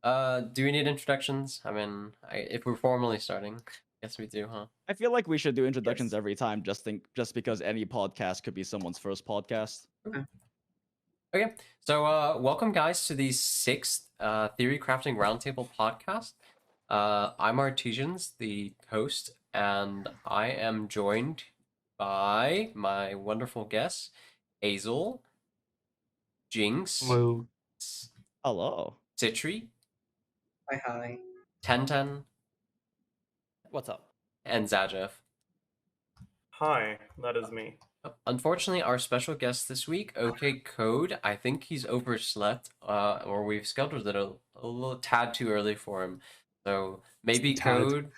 Do we need introductions? I mean, if we're formally starting, I guess we do, huh? I feel like we should do introductions Yes. every time, just because any podcast could be someone's first podcast. Okay, so welcome guys to the 6th Theory Crafting Roundtable podcast. I'm Artesians, the host, and I am joined by my wonderful guests, Azel, Jinx, Hello. Hello. Citri, Hi. Tenten, What's up? and Zajev. Hi, that is me. Unfortunately, our special guest this week, OkCode, I think he's overslept, or we've scheduled it a little tad too early for him. So maybe Code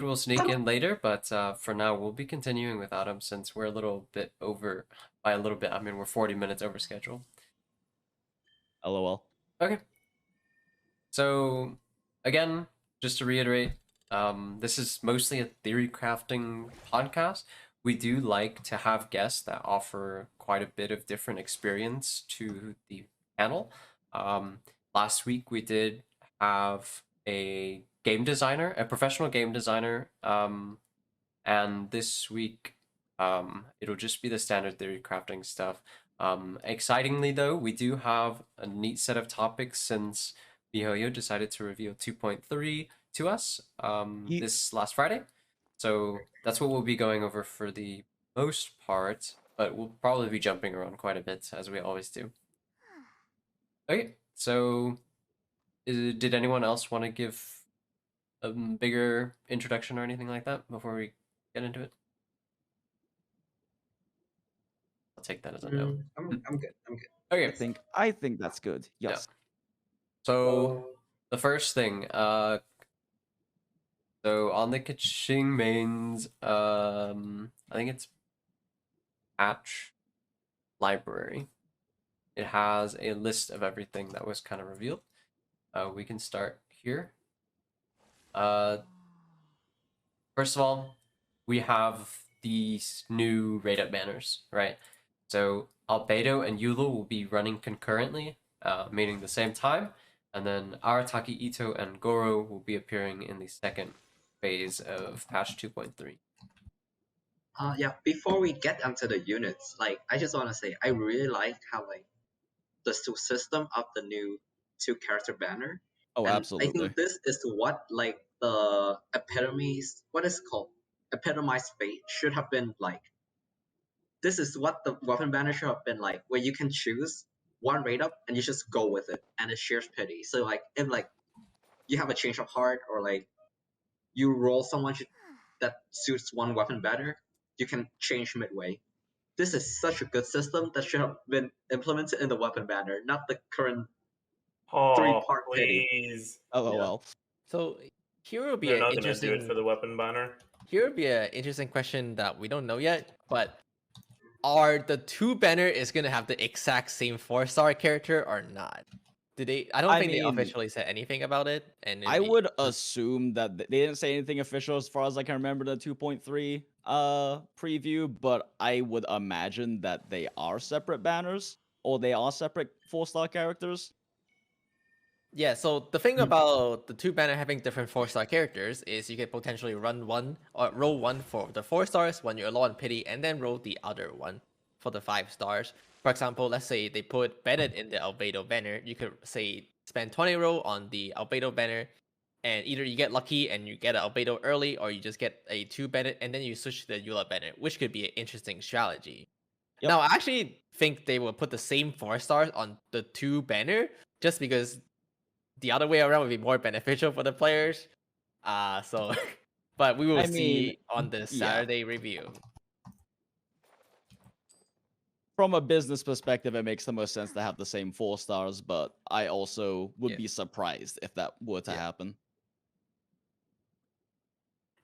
will sneak in later, but for now we'll be continuing without him since we're a little bit over. By a little bit, I mean we're 40 minutes over schedule. LOL. Okay. So again, just to reiterate, this is mostly a theory crafting podcast. We do like to have guests that offer quite a bit of different experience to the panel. Last week we did have a game designer, a professional game designer, and this week it'll just be the standard theory crafting stuff. Excitingly though, we do have a neat set of topics since miHoYo decided to reveal 2.3 to us this last Friday. So that's what we'll be going over for the most part, but we'll probably be jumping around quite a bit, as we always do. Okay, so did anyone else want to give a bigger introduction or anything like that before we get into it? I'll take that as a no. I'm good. Okay. I think that's good. Yes. Yeah. So the first thing, so on the Kaching mains, I think it's patch library. It has a list of everything that was kind of revealed. We can start here. First of all, we have these new raid-up banners, right? So Albedo and Eula will be running concurrently, meaning the same time, and then Arataki Itto and Gorou will be appearing in the second phase of patch 2.3. Yeah. Before we get into the units, I just want to say I really like how the system of the new 2-character banner. Oh, and absolutely. I think this is what the epitomized fate should have been like. This is what the weapon banner should have been like, where you can choose one raid up and you just go with it, and it shares pity. So if you have a change of heart, or you roll someone that suits one weapon better, you can change midway. This is such a good system that should have been implemented in the weapon banner, not the current three-part pity. Please. LOL. So here will be They're an not gonna do interesting. it for the weapon banner. Here will be an interesting question that we don't know yet. But are the 2 banner is gonna have the exact same 4-star character or not? Did they? I don't think they officially said anything about it. And I would assume that they didn't say anything official as far as I can remember the 2.3 preview, but I would imagine that they are separate banners or they are separate 4-star characters. Yeah, so the thing about the 2 banner having different 4-star characters is you can potentially run one or roll one for the 4 stars when you're low on pity, and then roll the other one for the 5 stars. For example, let's say they put Bennett in the Albedo banner. You could say spend 20 roll on the Albedo banner, and either you get lucky and you get an Albedo early, or you just get a 2 Bennett and then you switch to the Eula banner, which could be an interesting strategy. Yep. Now, I actually think they will put the same 4 stars on the 2 banner just because the other way around would be more beneficial for the players. But we will see on the Saturday review. From a business perspective, it makes the most sense to have the same 4 stars, but I also would be surprised if that were to happen.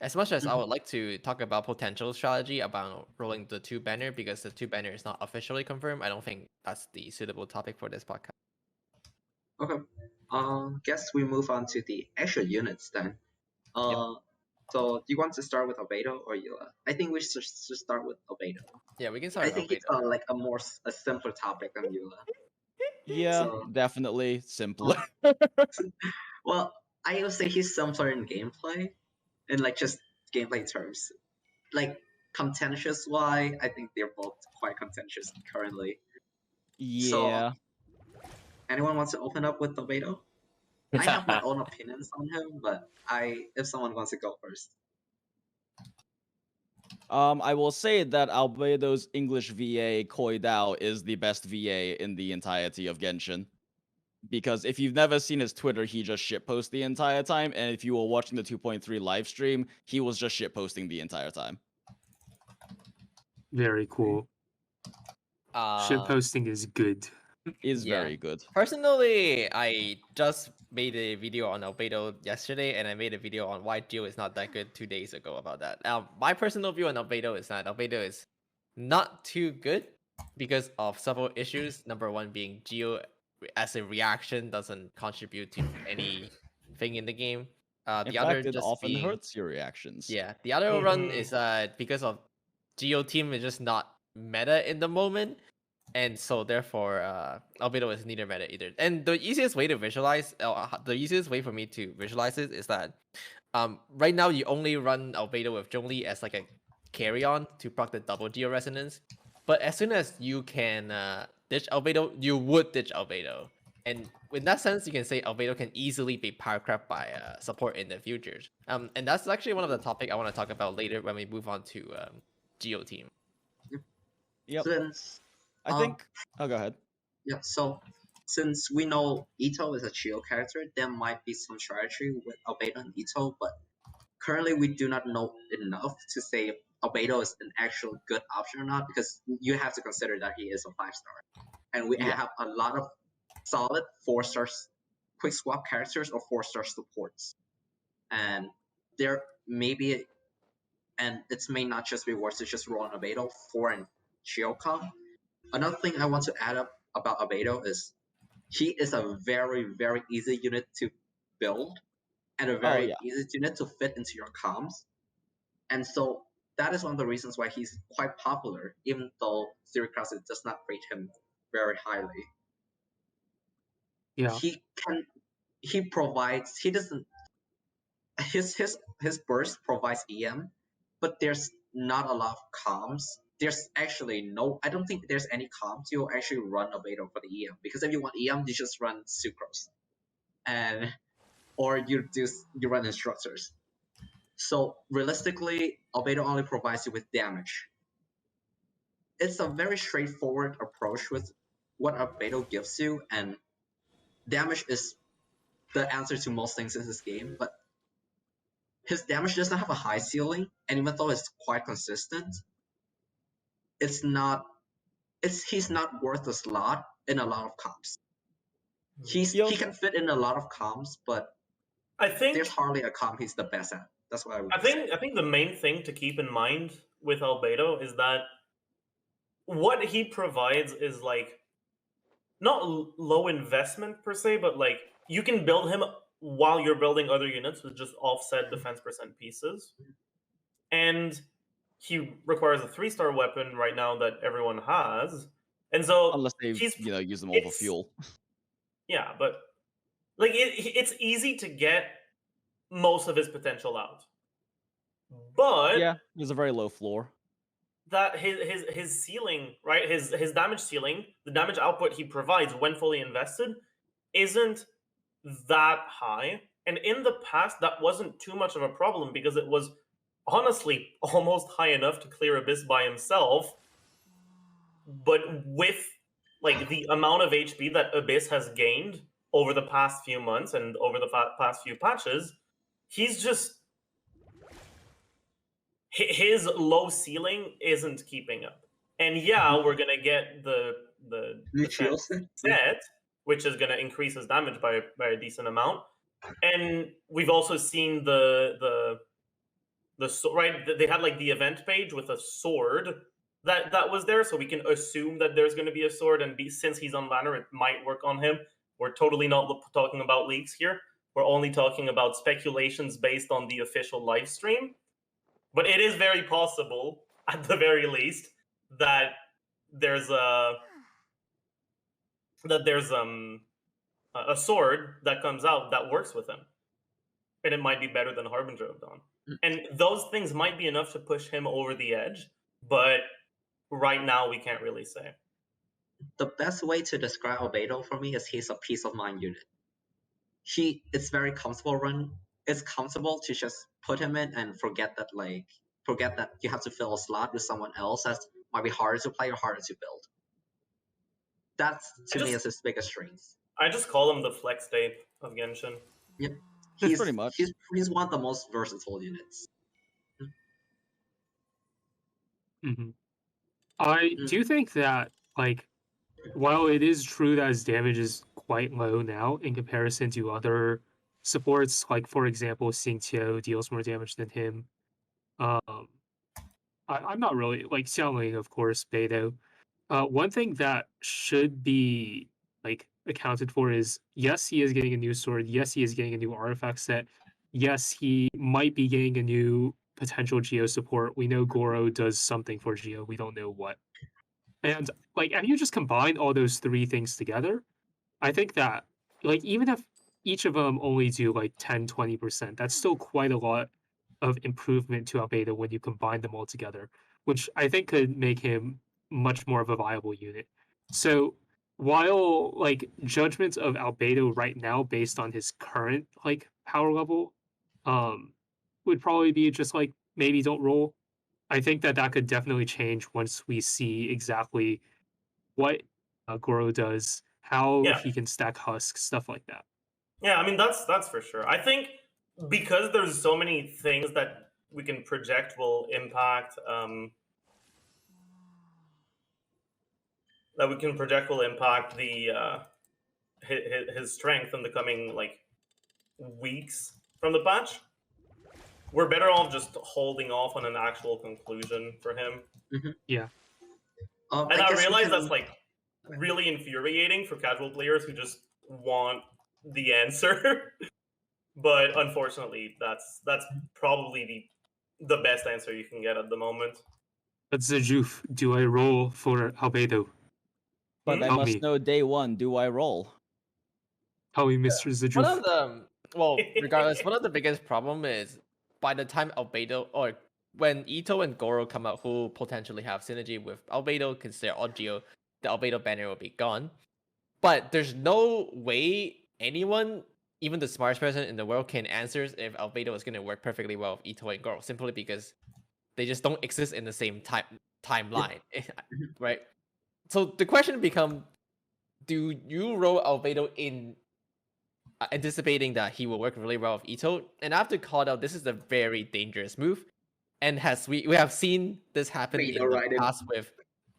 As much as I would like to talk about potential strategy about rolling the 2 banner, because the 2 banner is not officially confirmed, I don't think that's the suitable topic for this podcast. Okay. Guess we move on to the actual units then. So do you want to start with Albedo or Eula? I think we should start with Albedo. Yeah, we can start. I think it's a simpler topic than Eula. Yeah, So- definitely simpler. Well, I would say he's simpler in gameplay, in like just gameplay terms. Like contentious wise, I think they're both quite contentious currently. Yeah. Anyone wants to open up with Albedo? I have my own opinions on him, but if someone wants to go first. I will say that Albedo's English VA Koidao is the best VA in the entirety of Genshin. Because if you've never seen his Twitter, he just shitposts the entire time, and if you were watching the 2.3 live stream, he was just shitposting the entire time. Very cool. Shit posting is good. Is Yeah. very good. Personally, I just made a video on Albedo yesterday, and I made a video on why Geo is not that good 2 days ago about that. My personal view on Albedo is that Albedo is not too good because of several issues. Number one being Geo as a reaction doesn't contribute to anything in the game. In The other fact, it just often being, hurts your reactions. Yeah, the other run Mhm. is because of Geo team is just not meta in the moment. And so therefore, Albedo is neither meta either. And the easiest way to visualize, the easiest way for me to visualize it is that, right now you only run Albedo with Zhongli as like a carry-on to proc the double Geo resonance. But as soon as you can ditch Albedo, you would ditch Albedo. And in that sense, you can say Albedo can easily be power crept by support in the future. And that's actually one of the topic I want to talk about later when we move on to Geo team. Yep. Since I think. Oh, go ahead. yeah, so since we know Itto is a Geo character, there might be some strategy with Albedo and Itto, but currently we do not know enough to say if Albedo is an actual good option or not, because you have to consider that he is a 5-star. And we Yeah. have a lot of solid 4-star quick swap characters or 4-star supports. And there may be, and it may not just be worth to just roll on Albedo for an Geo comp. Another thing I want to add up about Albedo is he is a very, very easy unit to build and a very yeah. easy unit to fit into your comms. And so that is one of the reasons why he's quite popular, even though Theorycrafter does not rate him very highly. Yeah. He provides, he doesn't, his burst provides EM, but there's not a lot of comms. There's actually no, I don't think there's any comms you'll actually run Albedo for the EM, because if you want EM, you just run Sucrose, or you run instructors. So realistically, Albedo only provides you with damage. It's a very straightforward approach with what Albedo gives you, and damage is the answer to most things in this game, but his damage doesn't have a high ceiling, and even though it's quite consistent, he's not worth a slot in a lot of comps. He can fit in a lot of comps, but I think there's hardly a comp he's the best at. That's what I would say. I think the main thing to keep in mind with Albedo is that what he provides is like not low investment per se, but like you can build him while you're building other units with just offset defense percent pieces. And he requires a 3-star weapon right now that everyone has. And so Unless they, he's, use them all for fuel. Yeah, but like it's easy to get most of his potential out. But Yeah, there's a very low floor. that his ceiling, right? His damage ceiling, the damage output he provides when fully invested, isn't that high. And in the past, that wasn't too much of a problem because it was honestly almost high enough to clear Abyss by himself. But with like the amount of HP that Abyss has gained over the past few months and over the past few patches, he's just his low ceiling isn't keeping up. And yeah, we're gonna get the set, which is gonna increase his damage by a decent amount. And we've also seen the right. They had like the event page with a sword that was there, so we can assume that there's going to be a sword. And since he's on banner, it might work on him. We're totally not talking about leaks here. We're only talking about speculations based on the official live stream. But it is very possible, at the very least, that there's that there's a sword that comes out that works with him, and it might be better than Harbinger of Dawn. And those things might be enough to push him over the edge, but right now we can't really say. The best way to describe Albedo for me is he's a peace of mind unit. It's very comfortable run. It's comfortable to just put him in and forget that you have to fill a slot with someone else that might be harder to play or harder to build. That's to me is his biggest strength. I just call him the flex tape of Genshin. Yep. He's pretty much. He's one of the most versatile units. I do think that, like, while it is true that his damage is quite low now in comparison to other supports, like, for example, Xingqiu deals more damage than him. I'm not really, like, Xiangling, of course, Beidou. One thing that should be, like, accounted for is, yes, he is getting a new sword. Yes, he is getting a new artifact set. Yes, he might be getting a new potential Geo support. We know Gorou does something for Geo. We don't know what. And, like, if you just combine all those three things together, I think that, like, even if each of them only do, like, 10, 20%, that's still quite a lot of improvement to Albedo when you combine them all together, which I think could make him much more of a viable unit. So while, like, judgments of Albedo right now based on his current, like, power level would probably be just, like, maybe don't roll, I think that could definitely change once we see exactly what Gorou does, how he can stack Husk, stuff like that. Yeah, I mean, that's for sure. I think because there's so many things that we can project will impact the his strength in the coming, like, weeks from the patch. We're better off just holding off on an actual conclusion for him. Yeah. And I realize that's, like, really infuriating for casual players who just want the answer. But unfortunately, that's probably the best answer you can get at the moment. But Zajuf, do I roll for Albedo? But I must know day one, do I roll? How we Mr. Zajuf? One of the, well, regardless, one of the biggest problem is by the time Albedo, or when Itto and Gorou come out who potentially have synergy with Albedo, because they're all Geo, the Albedo banner will be gone. But there's no way anyone, even the smartest person in the world, can answer if Albedo is going to work perfectly well with Itto and Gorou, simply because they just don't exist in the same timeline, right? So the question becomes, do you roll Albedo in anticipating that he will work really well with Itto? And I have to call out, this is a very dangerous move, and we have seen this happen in the past with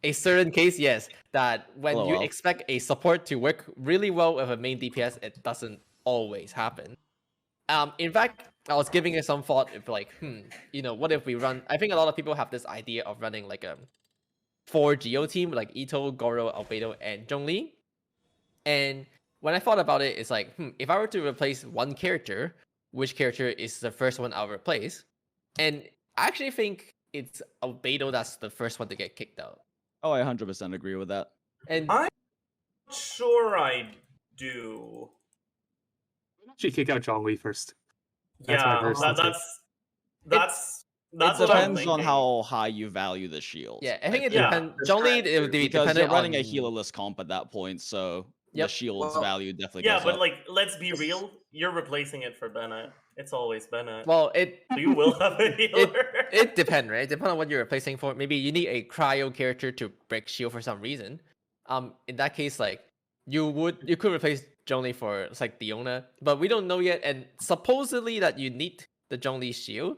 a certain case, yes, that when you expect a support to work really well with a main DPS, it doesn't always happen. In fact, I was giving it some thought if, like, you know, what if we run, I think a lot of people have this idea of running like a 4 Geo team, like Itto, Gorou, Albedo, and Zhongli. And when I thought about it, it's like, if I were to replace one character, which character is the first one I'll replace? And I actually think it's Albedo that's the first one to get kicked out. Oh, I 100% agree with that. And I'm sure I do. Actually, kick out Zhongli first. That's it depends on how high you value the shield. Yeah, I think it depends. Zhongli, it would be because you're running on a healerless comp at that point, so the shield's value definitely goes but up. like, let's be real. You're replacing it for Bennett. It's always Bennett. Well, so you will have a healer. It depends, right? It depends on what you're replacing for. Maybe you need a cryo character to break shield for some reason. In that case, like, you could replace Zhongli for, like, Diona, but we don't know yet. And supposedly that you need the Zhongli shield,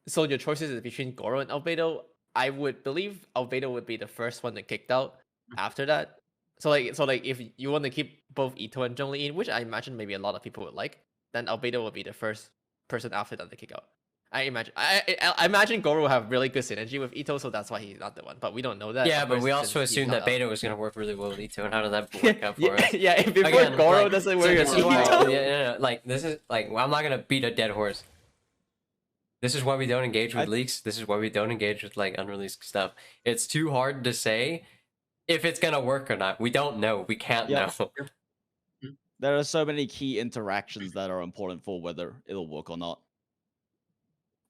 so your choices is between Gorou and Albedo. I would believe Albedo would be the first one that kicked out after that. So like if you want to keep both Itto and Zhongli in, which I imagine maybe a lot of people would like, then Albedo would be the first person after that to kick out. I imagine Gorou will have really good synergy with Itto, so that's why he's not the one. But we don't know that. Yeah, but we also assume that Beidou was going to work really well with Itto, and how did that work out for us? Yeah, if before Gorou doesn't work with Itto. Like, this is, like, well, I'm not going to beat a dead horse. This is why we don't engage with leaks. This is why we don't engage with, like, unreleased stuff. It's too hard to say if it's gonna work or not. We don't know. We can't Yeah. know. There are so many key interactions that are important for whether it'll work or not.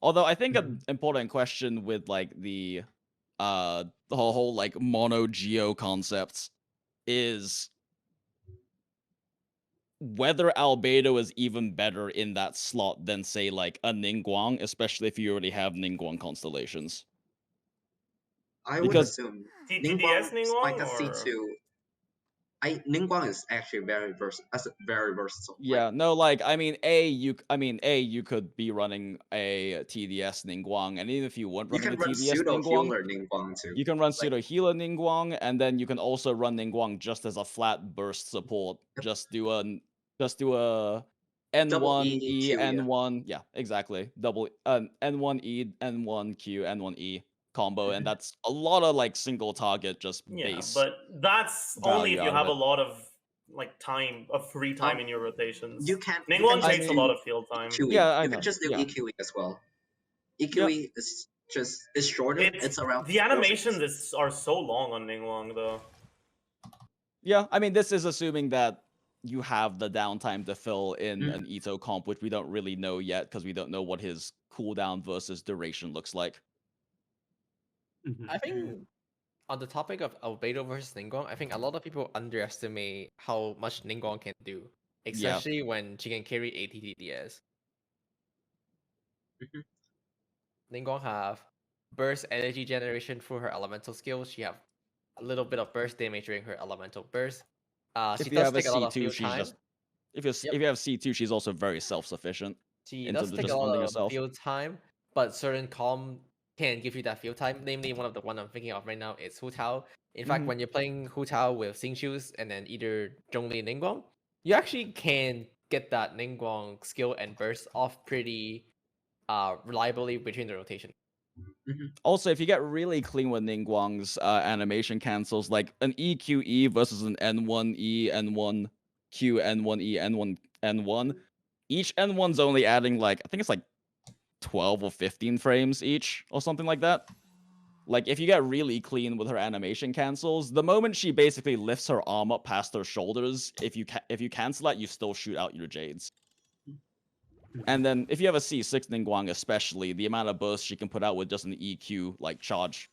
Although I think an important question with like the whole like mono geo concepts is whether Albedo is even better in that slot than say like a Ningguang, especially if you already have Ningguang constellations. I would Because- assume TTDS Spike Ningguang at or C2. Ningguang is actually very versatile. Yeah, no, like I mean, you could be running a TDS Ningguang, and even if you weren't You running can a run TDS pseudo Ningguang, healer Ningguang too. you can run Like- pseudo healer Ningguang, and then you can also run Ningguang just as a flat burst support. Yep. Just do a N1 Double E Q, yeah. N1, yeah, exactly. Double N1 E N1 Q N1 E combo, and that's a lot of like single target just yeah, base. but that's only value if you out of have a it. lot of like time of free time in your rotations. You can Ningguang just takes a do lot of field time. EQE. Yeah, I you know, can just do yeah. EQE as well. EQE is shorter. It's around The 4 animations seconds. are so long on Ningguang though. Yeah, I mean, this is assuming that you have the downtime to fill in Mm. an Itto comp, which we don't really know yet because we don't know what his cooldown versus duration looks like. Mhm. I think on the topic of Albedo versus Ningguang, I think a lot of people underestimate how much Ningguang can do, especially when she can carry ATTDS. Mhm. Ningguang have burst energy generation through her elemental skills. She have a little bit of burst damage during her elemental burst. She If you does have a take a lot of C2, field she's time. just if you have C2, she's also very self-sufficient. She in does terms of take a just lot funding of herself. field time, but certain calm can give you that field time. Namely, one of the one I'm thinking of right now is Hu Tao. In fact, Mhm. when you're playing Hu Tao with Xing Shoes and then either Zhongli and Ningguang, you actually can get that Ningguang skill and burst off pretty reliably between the rotation. Also, if you get really clean with Ningguang's animation cancels, like an EQE versus an N1E, N1Q, N1E, N1, N1, each N1's only adding like, I think it's like 12 or 15 frames each or something like that. Like, if you get really clean with her animation cancels, the moment she basically lifts her arm up past her shoulders, if you cancel that, you still shoot out your Jades. And then if you have a C6 Ningguang especially, the amount of burst she can put out with just an EQ like charge,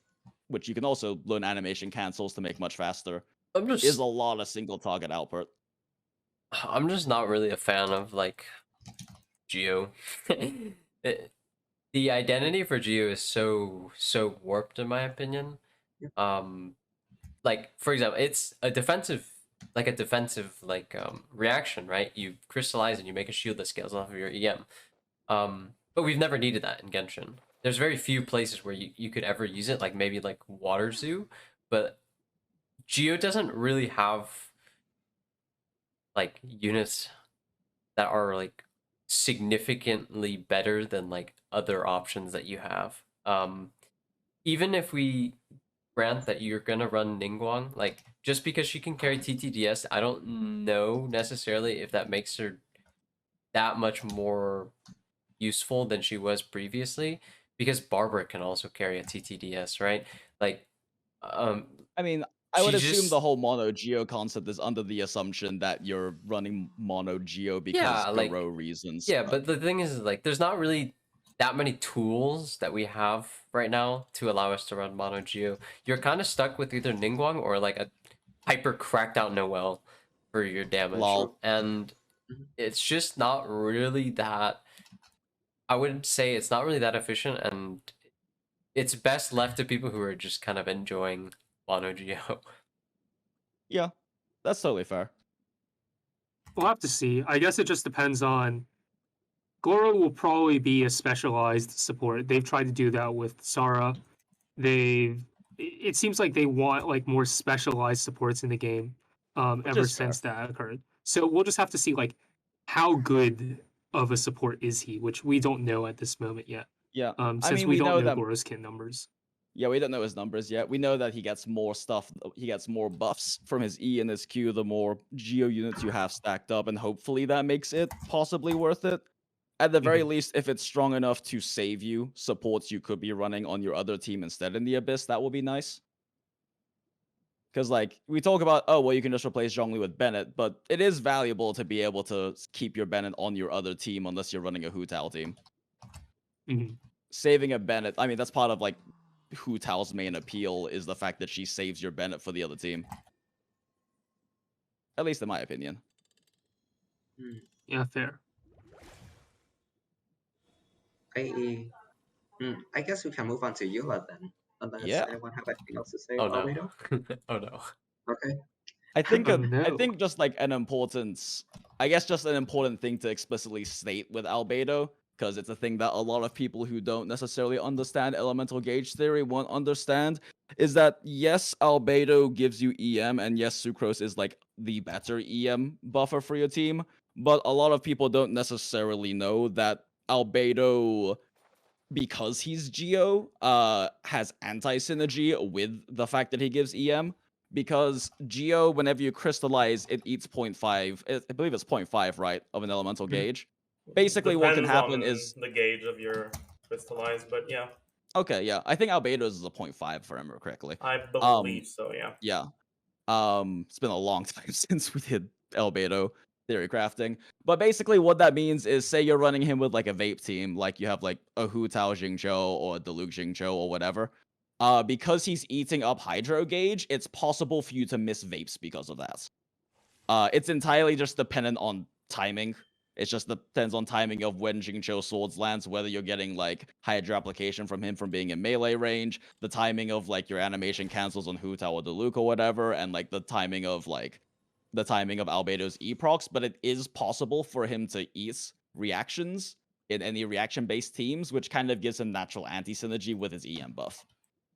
which you can also learn animation cancels to make much faster, is a lot of single target output. I'm just not really a fan of like Geo. The identity for Geo is so warped in my opinion. Like for example, it's a defensive reaction, right? You crystallize and you make a shield that scales off of your EM. But we've never needed that in Genshin. There's very few places where you could ever use it, like maybe like Water Zoo, but Geo doesn't really have like units that are like significantly better than like other options that you have. Even if we grant that you're gonna run Ningguang, like just because she can carry TTDS, I don't know necessarily if that makes her that much more useful than she was previously, because Barbara can also carry a TTDS, right? Like, I mean, I would she assume just- the whole mono geo concept is under the assumption that you're running mono geo because Gorou reasons. Yeah, but the thing is, like, there's not really that many tools that we have right now to allow us to run mono geo. You're kind of stuck with either Ningguang or like a hyper cracked out Noelle for your damage, Lol. and it's just not really that. I would say it's not really that efficient, and it's best left to people who are just kind of enjoying mono geo. Yeah, that's totally fair. We'll have to see. I guess it just depends on. Gorou will probably be a specialized support. They've tried to do that with Sarah. It seems like they want like more specialized supports in the game ever is fair. since that occurred. So we'll just have to see like how good of a support is he, which we don't know at this moment yet. Yeah, Since mean, we we know don't know that- Gorou's kin numbers. Yeah, we don't know his numbers yet. We know that he gets more stuff. He gets more buffs from his E and his Q the more geo units you have stacked up, and hopefully that makes it possibly worth it. At the very least, if it's strong enough to save you supports you could be running on your other team instead in the Abyss, that would be nice. Because like we talk about, oh well, you can just replace Zhongli with Bennett, but it is valuable to be able to keep your Bennett on your other team unless you're running a Hu Tao team. Mhm. Saving a Bennett, I mean that's part of like Hu Tao's main appeal is the fact that she saves your Bennett for the other team. At least in my opinion. Yeah, fair. I guess we can move on to Eula then. Unless Yeah. anyone have anything else to say Oh about no. Albedo? Oh no. Okay. I think Oh, I no. think just like an important, I guess just an important thing to explicitly state with Albedo, because it's a thing that a lot of people who don't necessarily understand elemental gauge theory won't understand, is that yes, Albedo gives you EM, and yes, Sucrose is like the better EM buffer for your team, but a lot of people don't necessarily know that Albedo, because he's Geo, has anti-synergy with the fact that he gives EM. Because Geo, whenever you crystallize, it eats 0.5. I believe it's 0.5, right, of an elemental gauge. Basically, what can Depends happen on is... the gauge of your crystallized, but yeah, Okay, yeah. I think Albedo's is a 0.5, if I remember correctly. I believe so. Yeah. Yeah. It's been a long time since we did Albedo theory crafting. But basically what that means is, say you're running him with like a vape team, like you have like a Hu Tao Jingzhou or a Diluc Jingzhou or whatever. Because he's eating up hydro gauge, it's possible for you to miss vapes because of that. It's entirely just dependent on timing. It just depends on timing of when Jingzhou swords lands, whether you're getting like hydro application from him from being in melee range, the timing of like your animation cancels on Hu Tao or Diluc or whatever, and like the timing of Albedo's E-procs, but it is possible for him to eat reactions in any reaction-based teams, which kind of gives him natural anti-synergy with his EM buff.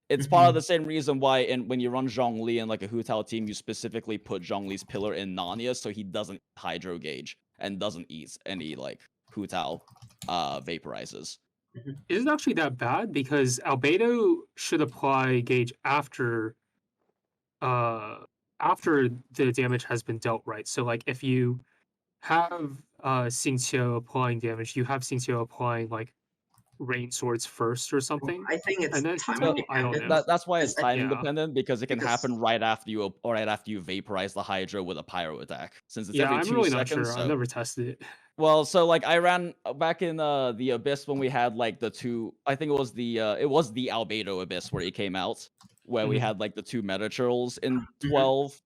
It's part of the same reason why when you run Zhongli in like a Hu Tao team, you specifically put Zhongli's pillar in Narnia so he doesn't hydro gauge and doesn't eat any like Hu Tao vaporizes. Is it actually that bad? Because Albedo should apply gauge after the damage has been dealt, right? So like if you have Xingqiu applying damage, you have Xingqiu applying like rain swords first or something. I think it's And then timing so, I don't dependent. know. That's why it's Because timing Yeah. dependent, because it can Because- happen right after you vaporize the Hydra with a pyro attack. Since it's Yeah, every I'm 2 really seconds. not sure. So... I've never tested it. Well, so like I ran back in the Abyss when we had like the two. I think it was the Albedo Abyss where he came out, where we Mhm. had like the two meta churls in 12.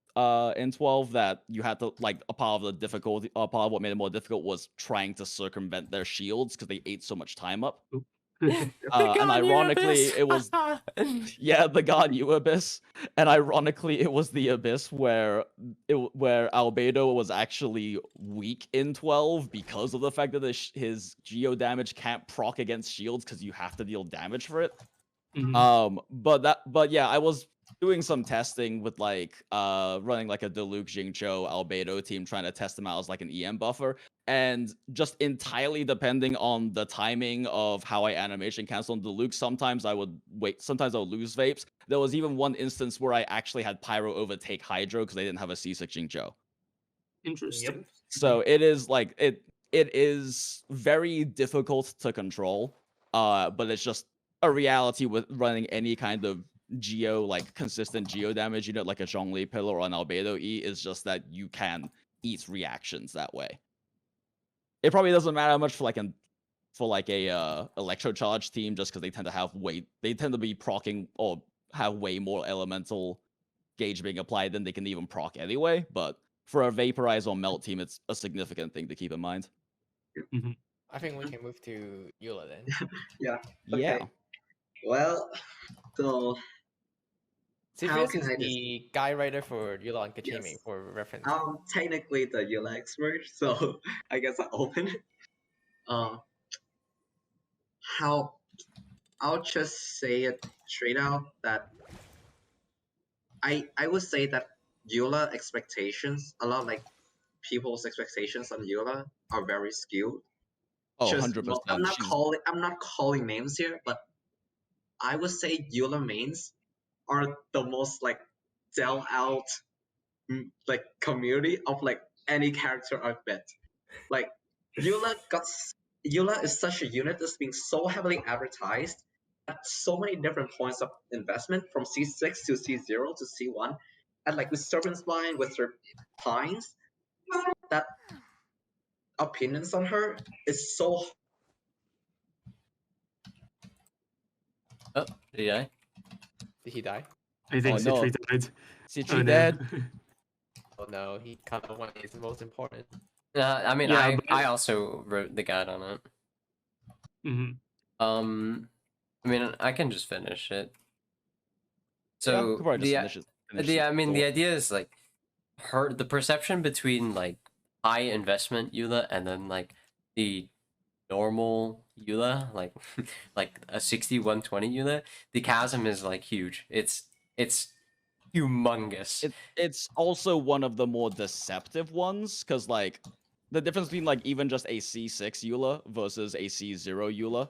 In 12 that you had to like a part of the difficulty. A part of what made it more difficult was trying to circumvent their shields because they ate so much time up. And ironically, it was the God You Abyss, and ironically, it was the Abyss where Albedo was actually weak in 12 because of the fact that his geo damage can't proc against shields because you have to deal damage for it. Mhm. But yeah, I was doing some testing with like running like a Diluc Jingzhou Albedo team trying to test him out as like an EM buffer, and just entirely depending on the timing of how I animation cancel on Diluc, sometimes I would lose vapes. There was even one instance where I actually had Pyro overtake Hydro because they didn't have a C6 Jingzhou. Interesting. So it is like it is very difficult to control, but it's just a reality with running any kind of geo, like consistent geo damage unit like a Zhongli pillar or an Albedo E, is just that you can eat reactions that way. It probably doesn't matter much for like a electro charge team, just because they tend to be proccing or have way more elemental gauge being applied than they can even proc anyway. But for a vaporize or melt team, it's a significant thing to keep in mind. I think we can move to Eula then. Yeah. Yeah. Okay. Well, so How Siphius can is I just- the guy writer for Eula and Kachimi, Yes. for reference. I'm technically the Eula expert, so I guess I'll open it. I'll just say it straight out that I would say that Eula expectations, a lot like people's expectations on Eula are very skewed. Oh, Just- 100%. well, I'm not calling names here, but I would say Eula mains are the most like sell out like community of like any character I've met. Like Eula is such a unit that's being so heavily advertised at so many different points of investment, from C6 to C0 to C1. and like with Serpent Spine, with her Pines, that opinions on her is so. Oh, did I? Did he die? I think Oh, no. Citri died. Citri Oh, no. dead. Oh no, he kind of one is the most important. I mean, Yeah, I also wrote the guide on it. Mhm. I mean, I can just finish it. Yeah, So could probably just finish the it. I mean, Go the on. idea is like the perception between like high investment Eula and then like the normal Eula, like like a 60-120 Eula, the chasm is like huge. It's humongous. It's also one of the more deceptive ones, because like the difference between like even just a C6 Eula versus a C0 Eula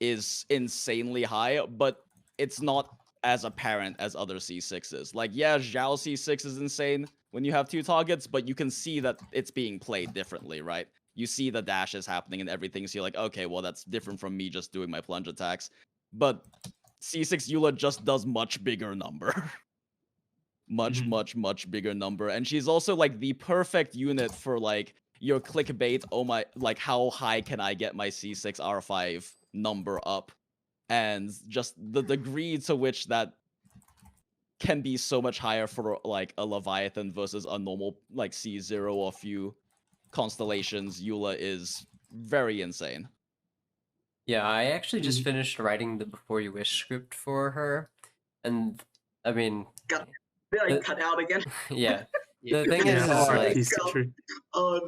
is insanely high, but it's not as apparent as other C6s. Like, yeah, Zhao C6 is insane when you have two targets, but you can see that it's being played differently, right? You see the dashes happening and everything, so you're like, okay, well, that's different from me just doing my plunge attacks. But C6 Eula just does much bigger number. much bigger number, and she's also like the perfect unit for like your clickbait. Oh my, like how high can I get my C6 R5 number up, and just the degree to which that can be so much higher for like a Leviathan versus a normal like C0 or few constellations. Eula is very insane. Yeah, I actually just finished writing the Before You Wish script for her, and I mean, Did I cut out again? yeah. The thing Yeah, is, Oh, like, he's Citri. Oh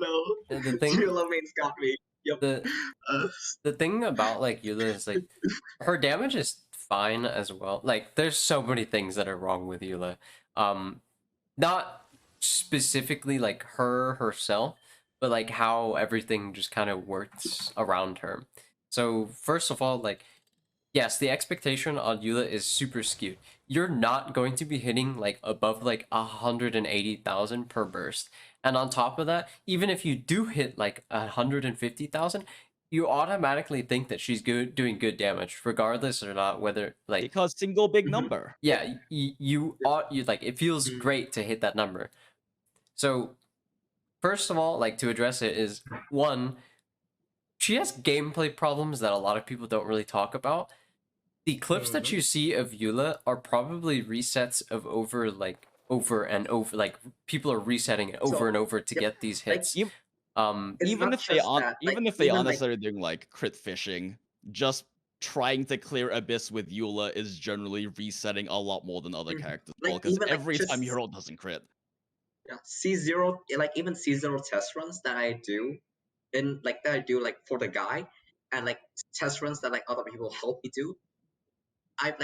no. the thing, Eula mains got me. Yep. the thing about like Eula is like her damage is fine as well. Like, there's so many things that are wrong with Eula. Not specifically like her herself, but like how everything just kind of works around her. So first of all, like, yes, the expectation on Eula is super skewed. You're not going to be hitting like above like 180,000 per burst. And on top of that, even if you do hit like 150,000, you automatically think that she's doing good damage, regardless or not whether like Because single big Mhm. number. yeah, you like it feels Mhm. great to hit that number. So first of all, like to address it is one, she has gameplay problems that a lot of people don't really talk about. The clips that you see of Eula are probably resets of over and over, like people are resetting it over and over to get these like, hits. Even It's even not if they just aren't, that, even like, if they even, aren't like- necessarily doing like crit fishing, just trying to clear Abyss with Eula is generally resetting a lot more than other Mhm. characters. Like, Because even, like, every time just- your roll doesn't crit. Yeah, C0, like even C0 test runs that I do, like for the guy, and like test runs that like other people help me do. I've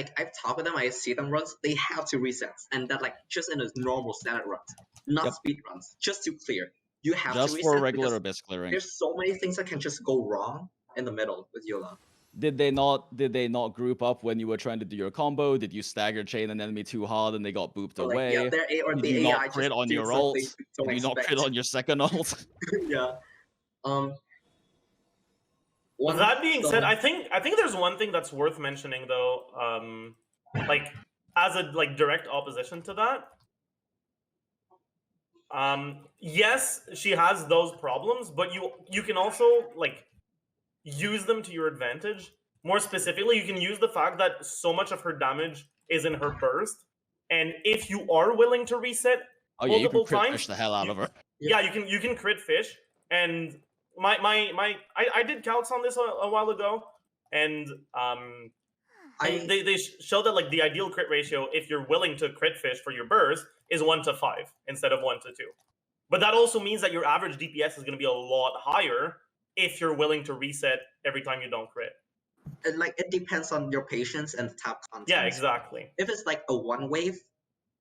talked with them, I see them runs, they have to resets, and that like just in a normal standard runs, not Yep. speed runs, just to clear. You have Just to for reset regular because Abyss clearing. there's so many things that can just go wrong in the middle with Eula. Did they not group up when you were trying to do your combo? Did you stagger chain an enemy too hard and they got booped Or, like, away? yeah, Did the you AI not crit just on did your something ult? you don't Did you not crit expect. on your second ult? Yeah. With that being said, so- I think there's one thing that's worth mentioning though, like as a like direct opposition to that. Yes, she has those problems, but you can also like use them to your advantage. More specifically, you can use the fact that so much of her damage is in her burst, and if you are willing to reset Oh yeah, you can multiple crit times, fish the hell out of her. yeah, you can crit fish. And I did counts on this a while ago, and they showed that like the ideal crit ratio, if you're willing to crit fish for your burst, is 1 to 5 instead of 1 to 2. But that also means that your average DPS is going to be a lot higher if you're willing to reset every time you don't crit. And like it depends on your patience and tap content. Yeah, exactly. If it's like a one wave,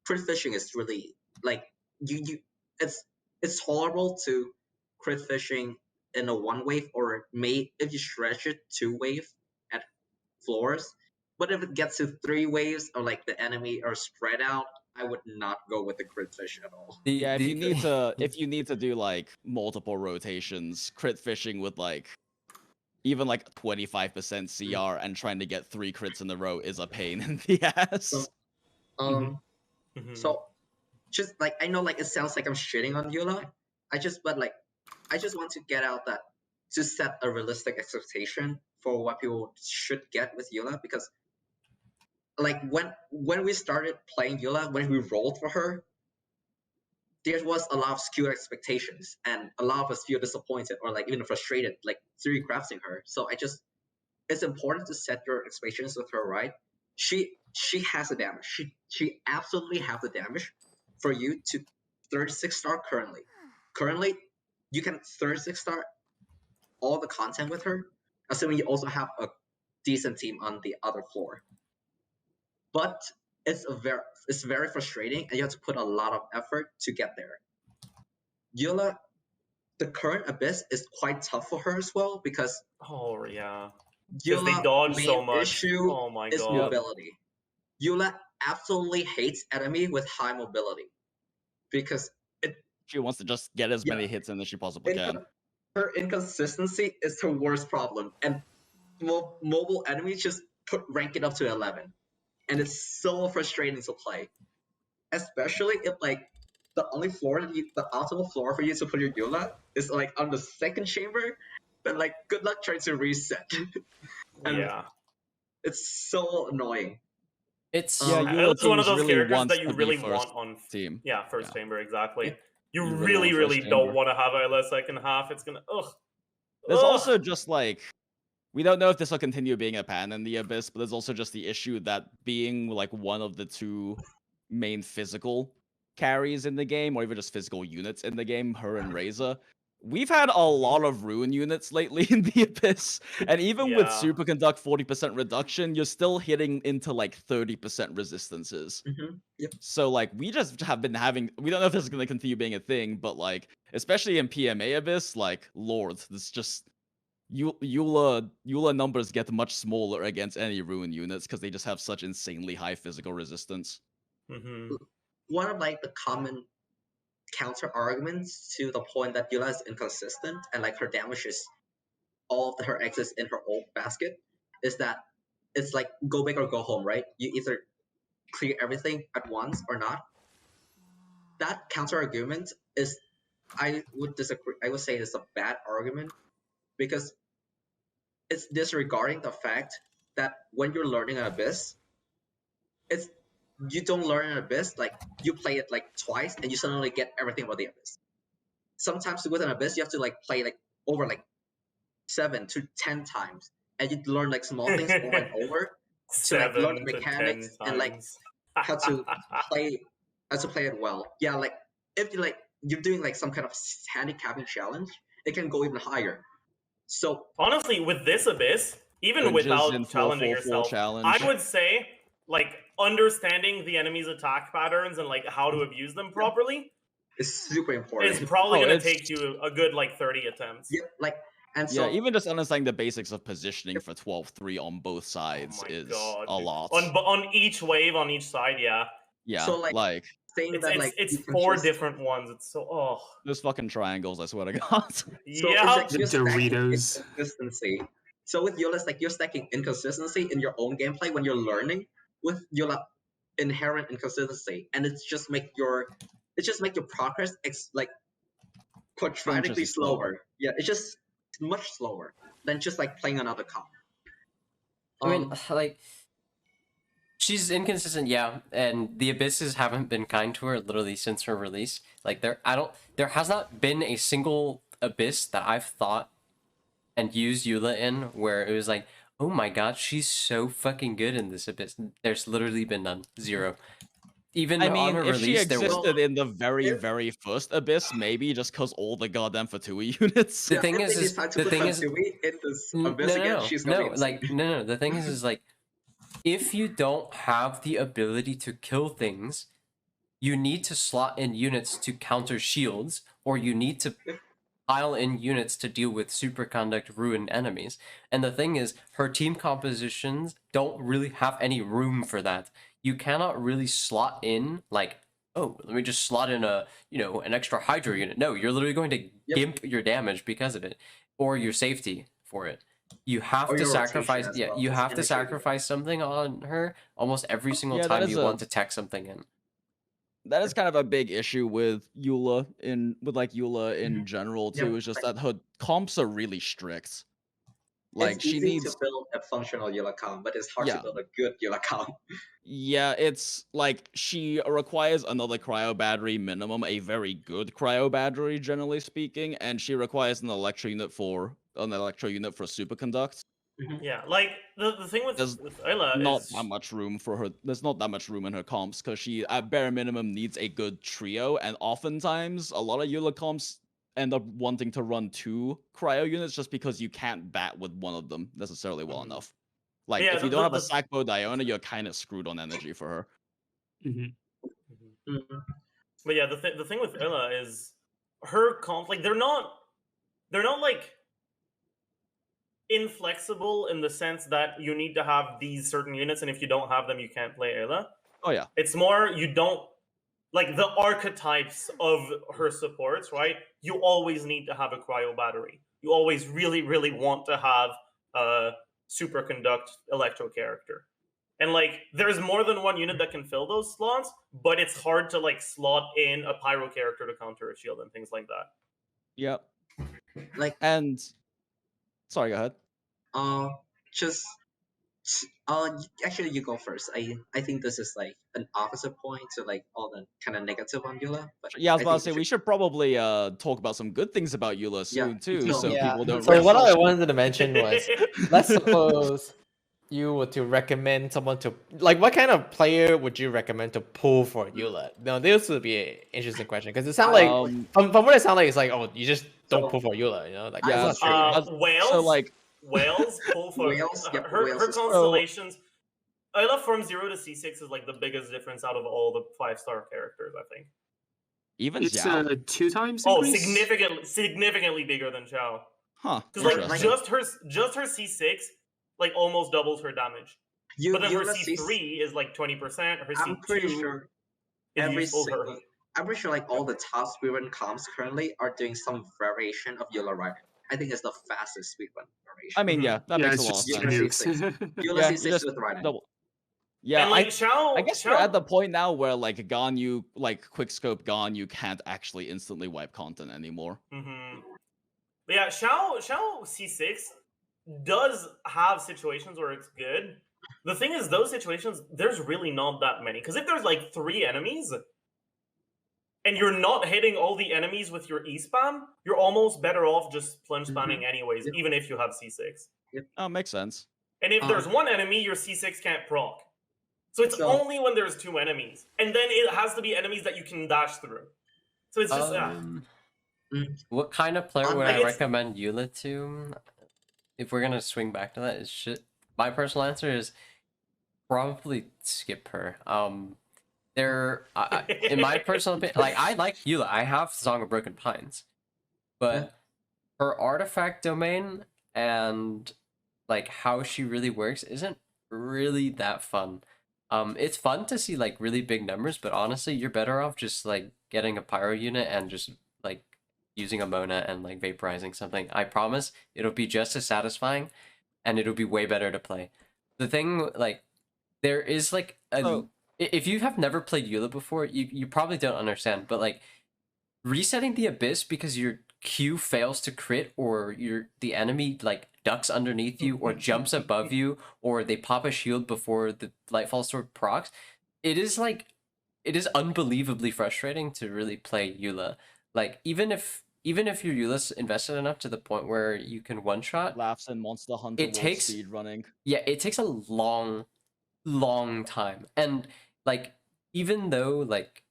crit fishing is really like you it's tolerable to crit fishing in a one wave, or if you stretch it 2 wave at floors. But if it gets to 3 waves, or like the enemy are spread out, I would not go with the crit fish at all. Yeah, if you need to do like multiple rotations, crit fishing with like even like 25% CR and trying to get 3 crits in a row is a pain in the ass. So, Mhm. So just like I know like it sounds like I'm shitting on Eula. I just want to get out that to set a realistic expectation for what people should get with Eula, because like when we started playing Eula, when we rolled for her, there was a lot of skewed expectations, and a lot of us feel disappointed or like even frustrated, like theorycrafting her. So it's important to set your expectations with her right. She has the damage. She absolutely has the damage for you to 36 star currently. Currently, you can 36 star all the content with her, assuming you also have a decent team on the other floor. But it's very frustrating, and you have to put a lot of effort to get there. Eula, the current abyss is quite tough for her as well, because Oh yeah. Eula they dodge main so much. issue Oh my is god. mobility. Eula absolutely hates enemy with high mobility, because She wants to just get as many hits in as she possibly can. her inconsistency is her worst problem, and mobile enemies just rank it up to 11, and it's so frustrating to play, especially if like the only floor the optimal floor for you to put your Eula is like on the second chamber. Then like good luck trying to reset. And Yeah. it's so annoying. It's Yeah, Um, Eula It's one of teams those really characters wants that you to be really first want on team. first chamber, exactly. Yeah. You You really, want really first don't chamber. want to have Eula second half. It's gonna There's also just like, we don't know if this will continue being a pan in the Abyss, but there's also just the issue that being like one of the two main physical carries in the game, or even just physical units in the game, her and Razor, we've had a lot of Ruin units lately in the Abyss, and even with Yeah. Superconduct 40% reduction, you're still hitting into like 30% resistances. Yep. So like we just have been having, we don't know if this is going to continue being a thing, but like especially in PMA Abyss, like Lord, this just Eula numbers get much smaller against any Ruin units because they just have such insanely high physical resistance. One of like the common counter arguments to the point that Eula is inconsistent and like her damage is all of her exits in her old basket is that it's like go big or go home, right? You either clear everything at once or not. That counter argument is, I would disagree. I would say it's a bad argument, because it's disregarding the fact that when you're learning an Abyss, you don't learn an Abyss like you play it like twice and you suddenly get everything about the Abyss. Sometimes with an Abyss you have to like play like over like 7 to 10 times, and you learn like small things over and over to like learn the mechanics and like how to play it well. Yeah, like if you like you're doing like some kind of handicapping challenge, it can go even higher. So honestly, with this Abyss, even without challenging yourself, I would say like understanding the enemy's attack patterns and like how to abuse them properly is super important. It's probably going to take you a good like 30 attempts. Yeah, like and so even just understanding the basics of positioning for 12-3 on both sides is a lot. On each wave, on each side, yeah. Yeah, so like saying that like it's 4 different ones. It's so those fucking triangles, I swear to God. So yeah, it's like Doritos. Inconsistency. So with Eula, it's like you're stacking inconsistency in your own gameplay when you're learning with Eula inherent inconsistency, and it's just make your progress like quadratically slower. Yeah, it's just much slower than just like playing another comp. I mean, like, she's inconsistent, yeah, and the Abysses haven't been kind to her literally since her release. Like, there has not been a single Abyss that I've thought and used Eula in where it was like, oh my god, she's so fucking good in this Abyss. There's literally been none. Zero. Even on her if release, she existed in the very first Abyss, maybe just because all the goddamn Fatui units. The thing is the thing is like, if you don't have the ability to kill things, you need to slot in units to counter shields, or you need to pile in units to deal with superconduct ruined enemies. And the thing is, her team compositions don't really have any room for that. You cannot really slot in like, oh, let me just slot in an extra Hydra unit. No, you're literally going to gimp your damage because of it, or your safety for it. You have to sacrifice. Yeah, you have to sacrifice something on her almost every single time you want to tech something in. that is kind of a big issue with Eula Eula in general Yeah, too. Is just that her comps are really strict. Like it's she easy needs to build a functional Eula comp, but it's hard Yeah. to build a good Eula comp. Yeah, it's like she requires another cryo battery minimum, a very good cryo battery, generally speaking, and she requires an electro unit for superconduct. Yeah, like the thing with There's Eula Not is that much room for her. There's not that much room in her comps because she, at bare minimum, needs a good trio, and oftentimes a lot of Eula comps end up wanting to run 2 cryo units just because you can't bat with one of them necessarily well Mhm. enough. Like Yeah, if you the- don't have the- a Sackbow Diona, you're kind of screwed on energy for her. Mhm. Mhm. But yeah, the thing with Eula is her comp, like they're not like inflexible in the sense that you need to have these certain units, and if you don't have them, you can't play Eula. Oh yeah, It's more you don't like the archetypes of her supports, right? You always need to have a cryo battery. You always really, really want to have a superconduct electro character. And like there's more than one unit that can fill those slots, but it's hard to like slot in a pyro character to counter a shield and things like that. yep. Like, And sorry, go ahead. just actually you go first. I think this is like an opposite point to like all the kind of negative on Eula. But Yeah, I was about to think say we should probably talk about some good things about Eula soon Yeah, too, so- so Yeah. people don't. So rest what on- I wanted to mention was, let's suppose you were to recommend someone to like, what kind of player would you recommend to pull for Eula? Now this would be an interesting question because it sounds like from what it sounds like, it's like, oh, you just don't So- pull for Eula, you know? Like Yeah, that's not true. Whales. So like, Whales pull for Whales, yep, her Whales is- constellations. Eula from 0 to C6 is like the biggest difference out of all the 5-star characters, I think. even It's Xiao, 2 times Oh, increase? significantly bigger than Xiao. huh? Because like Interesting. just her C6 like almost doubles her damage. But then her Eula C3 is like 20%. Her I'm pretty C2 sure is every useful for single. I'm pretty sure like all the top speedrun comps currently are doing some variation of Eula Raiden. I think it's the fastest speedrun variation. I mean, yeah, that Yeah, makes it's a lot of just sense. sense. nukes. Eula Yeah, C6 just with Raiden. double. Yeah, and like Xiao, I guess we're at the point now where like Ganyu, like quickscope Ganyu can't actually instantly wipe content anymore. Mm-hmm. But yeah, Xiao C6 does have situations where it's good. The thing is, those situations, there's really not that many. Because if there's like 3 enemies, and you're not hitting all the enemies with your E-spam, you're almost better off just plunge spamming anyways, Yep. even if you have C6. Oh, makes sense. And if there's one enemy, your C6 can't proc. So it's So- only when there's 2 enemies. And then it has to be enemies that you can dash through. So it's just, What kind of player would Like I it's- recommend Eula to? If we're gonna swing back to that, my personal answer is probably skip her. In my personal opinion, like I like Eula. I have Song of Broken Pines, but her artifact domain and like how she really works isn't really that fun. It's fun to see like really big numbers, but honestly, you're better off just like getting a pyro unit and just like using a Mona and like vaporizing something. I promise it'll be just as satisfying and it'll be way better to play. The thing, like, there is like if you have never played Eula before, you probably don't understand, but like resetting the abyss because your Q fails to crit or the enemy like ducks underneath you or jumps above you or they pop a shield before the Lightfall Sword procs, it is unbelievably frustrating to really play Eula. Like even if your Eula's invested enough to the point where you can one shot, Laughs and Monster Hunter It World takes- speed running. yeah, it takes a long time. And like even though like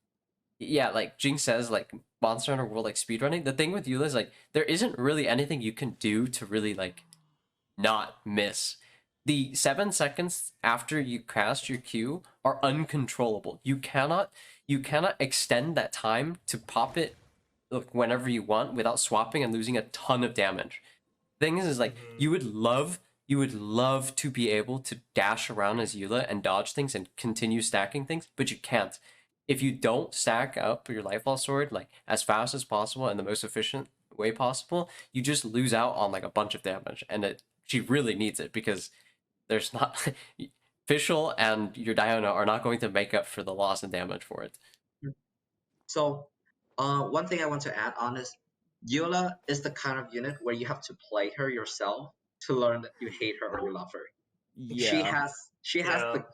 yeah, like Jing says, like Monster Hunter World like speedrunning, the thing with Eula is like there isn't really anything you can do to really like not miss. The 7 seconds after you cast your Q are uncontrollable. You cannot extend that time to pop it like whenever you want without swapping and losing a ton of damage. Thing is like you would love to be able to dash around as Eula and dodge things and continue stacking things, but you can't. If you don't stack up your Lightfall Sword like as fast as possible and the most efficient way possible, you just lose out on like a bunch of damage, and she really needs it because there's not Fischl and your Diona are not going to make up for the loss in damage for it. So, one thing I want to add on is Eula is the kind of unit where you have to play her yourself to learn that you hate her or you love her. She Yeah. has the.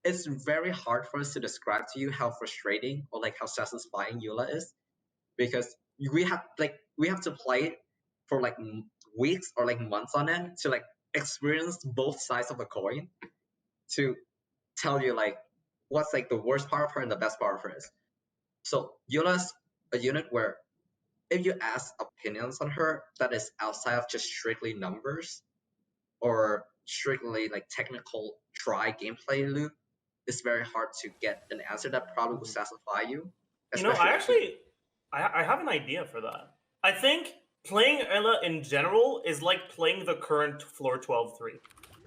It's very hard for us to describe to you how frustrating or like how satisfying Eula is, because we have to play it for like weeks or like months on end to like experience both sides of the coin to tell you like what's like the worst part of her and the best part of her is. So Eula's a unit where if you ask opinions on her that is outside of just strictly numbers or strictly like technical try gameplay loop, it's very hard to get an answer that probably will satisfy you. You know, especially I have an idea for that. I think playing Eula in general is like playing the current floor 12-3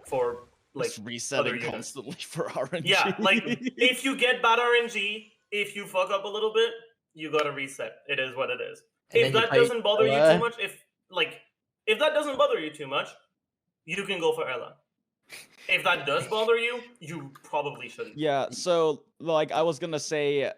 for like Just resetting units. constantly for RNG. Yeah, like if you get bad RNG, if you fuck up a little bit, you gotta reset. It is what it is. And If then you that play doesn't bother you Eula. too much, if that doesn't bother you too much, you can go for Eula. If that does bother you, you probably shouldn't. Yeah, so like I was gonna say,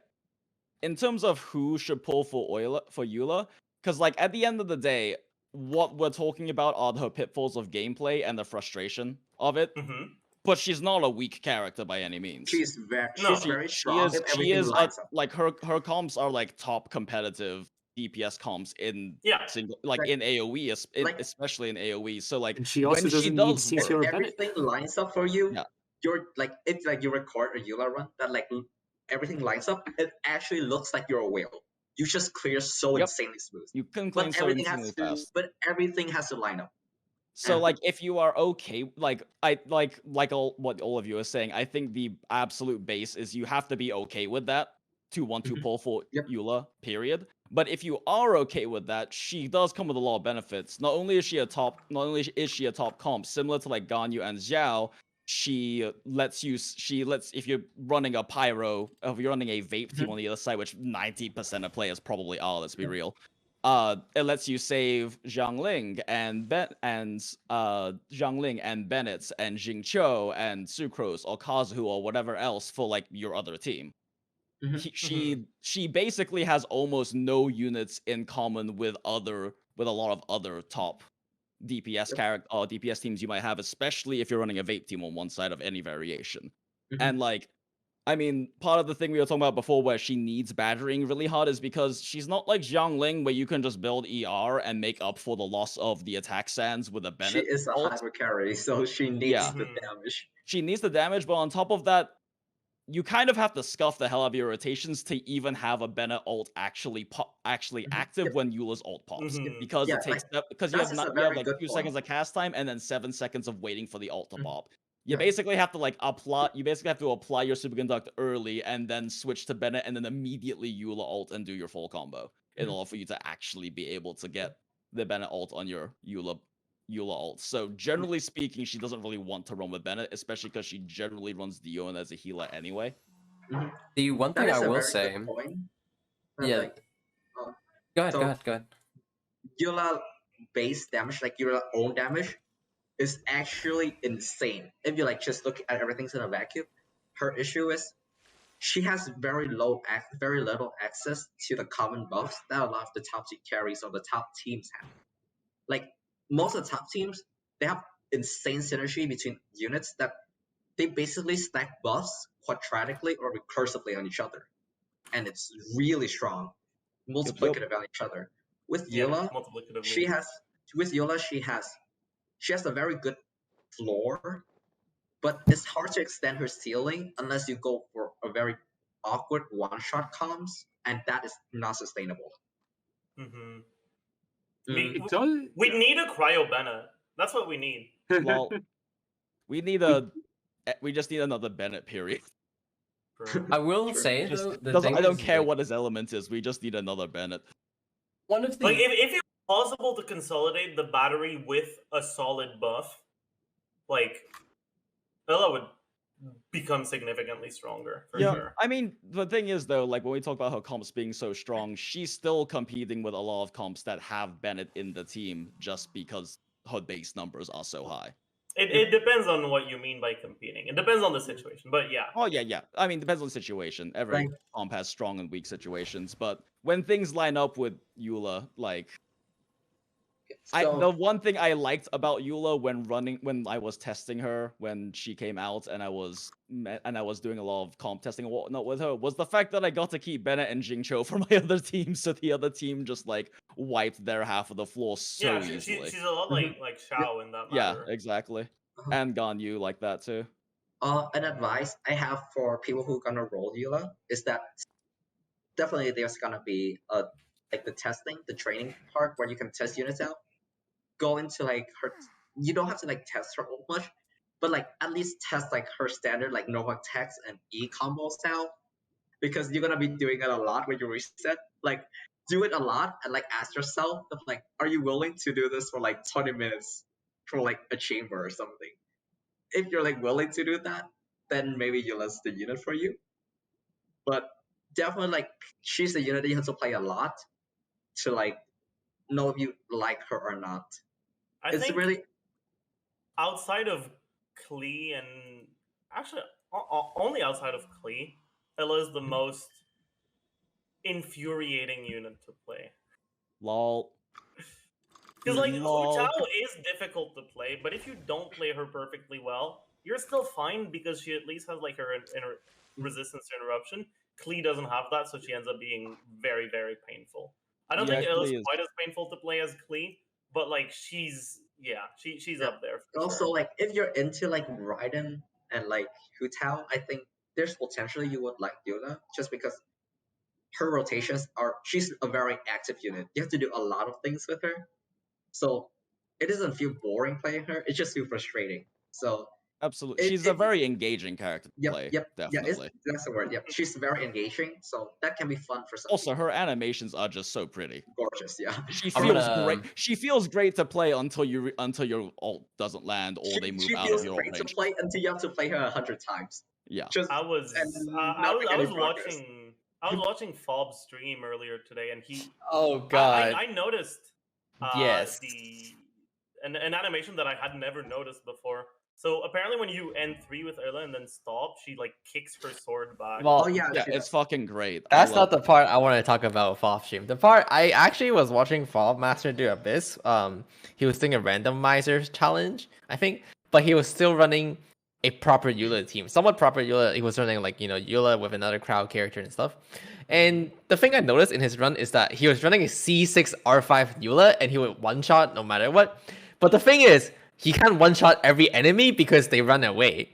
in terms of who should pull for Eula, because like at the end of the day, what we're talking about are her pitfalls of gameplay and the frustration of it. Mm-hmm. But she's not a weak character by any means. she's very She strong if she everything is lines up. like her comps are like top competitive DPS comps in Yeah. single like Like- in AoE, like- especially in AoE. So like And she also when she doesn't need does CC work, or If Bennett. everything lines up for you, Yeah. you're like it's like you record a Eula run that like everything lines up. It actually looks like you're a whale. You just clear so Yep. insanely smooth. you can claim But so everything insanely has to. fast. But everything has to line up. So And- like if you are okay, like I like what all of you are saying, I think the absolute base is you have to be okay with that to want to Mhm. pull for Yep. Eula, period. But if you are okay with that, she does come with a lot of benefits. Not only is she a top comp, similar to like Ganyu and Xiao, she lets if you're running a pyro, if you're running a vape team on the other side, which 90% of players probably are, let's be real. It lets you save Zhangling and Zhangling and Bennett and Jingqiu and Sucrose or Kazu or whatever else for like your other team. Mhm. She basically has almost no units in common with a lot of other top DPS character or DPS teams you might have, especially if you're running a vape team on one side of any variation. Mhm. And like, I mean, part of the thing we were talking about before where she needs battering really hard is because she's not like Zhangling where you can just build ER and make up for the loss of the attack sands with a She Bennett. is a ult. hyper carry, so she needs Yeah. the Mhm. damage. She needs the damage, but on top of that, you kind of have to scuff the hell out of your rotations to even have a Bennett ult actually active Yep. when Eula's ult pops, Mhm. because Yeah, it takes because you that's have just a you have very like good 2 point. seconds of cast time and then 7 seconds of waiting for the ult to Mhm. pop. You Yeah. basically have to like apply. You basically have to apply your superconduct early and then switch to Bennett and then immediately Eula ult and do your full combo in Mhm. order for you to actually be able to get the Bennett ult on your Eula ult. So generally speaking, she doesn't really want to run with Bennett, especially because she generally runs Dion as a healer anyway. Mhm. The one That thing is I a will very say, good point. But, yeah. like, Go ahead, so- go ahead, go ahead. Eula base damage, like Eula own damage, is actually insane. If you like just look at everything in a vacuum, her issue is she has very little access to the common buffs that a lot of the top tier carries or the top teams have. Like most of the top teams, they have insane synergy between units that they basically stack buffs quadratically or recursively on each other, and it's really strong, multiplicative on each other. With Yeah, Eula, multiplicatively. she has a very good floor, but it's hard to extend her ceiling unless you go for a very awkward one-shot comms, and that is not sustainable. Mhm. Mm. It does. We need a cryo Bennett. That's what we need. Well, we just need another Bennett period. I will Sure. say Just though, the doesn't- thing I don't is, care like, what his element is. We just need another Bennett. one of the Like if it's possible to consolidate the battery with a solid buff, like Eula would become significantly stronger for Yeah, sure. I mean, the thing is though, like when we talk about her comps being so strong, she's still competing with a lot of comps that have Bennett in the team just because her base numbers are so high. It depends on what you mean by competing. It depends on the situation, but yeah. Oh yeah. I mean, depends on the situation. Every Right. comp has strong and weak situations, but when things line up with Eula, like So the one thing I liked about Eula when I was testing her when she came out and I was doing a lot of comp testing and whatnot with her was the fact that I got to keep Bennett and Jingcho for my other team, so the other team just like wiped their half of the floor so Yeah, easily. she's a lot like Shao in that Yeah, matter. exactly. Uh-huh. And Ganyu like that too. an advice I have for people who gonna roll Eula is that definitely there's gonna be like the testing, the training part where you can test units out. Go into like her. You don't have to like test her much, but like at least test like her standard like normal attacks and E combos out, because you're gonna be doing it a lot when you reset. Like do it a lot and like ask yourself if like, are you willing to do this for like 20 minutes for like a chamber or something? If you're like willing to do that, then maybe Eula's the unit for you. But definitely like she's the unit that you have to play a lot to like know if you like her or not. I It's think really outside of Klee and actually only outside of Klee, Ella is the most infuriating unit to play. Lol. Because like Lol. Hu Tao is difficult to play, but if you don't play her perfectly well, you're still fine because she at least has like her resistance to interruption. Klee doesn't have that, so she ends up being very, very painful. I don't Yeah, think Ella's Klee is- quite as painful to play as Klee, but like she's up there. For also sure. like if you're into like Raiden and like Hu Tao, I think there's potentially you would like Eula just because her rotations she's a very active unit. You have to do a lot of things with her. So it doesn't feel boring playing her, it just feels frustrating. So Absolutely. She's a very engaging character to play. yeah, Definitely. that's the word. Yep, she's very engaging, so that can be fun for some Also, people. her animations are just so pretty. Gorgeous, yeah. She I'm feels gonna- great. She feels great to play until your ult doesn't land or they move she out feels of your great to range. play until you have to play her 100 times. Yeah. Just I was and I not was make I any was progress. watching Fob's stream earlier today, and he Oh god. I noticed Yes. an animation that I had never noticed before. So apparently, when you end 3 with Eula and then stop, she like kicks her sword back. Well, Oh yeah, Yeah, she it's does. fucking great. that's not the part I want to talk about Fob stream. The part I actually was watching Fob Master do Abyss. He was doing a randomizer challenge, I think, but he was still running a proper Eula team, somewhat proper Eula. He was running like Eula with another crowd character and stuff. And the thing I noticed in his run is that he was running a C6 R5 Eula, and he would one shot no matter what. But the thing is, he can't one shot every enemy because they run away.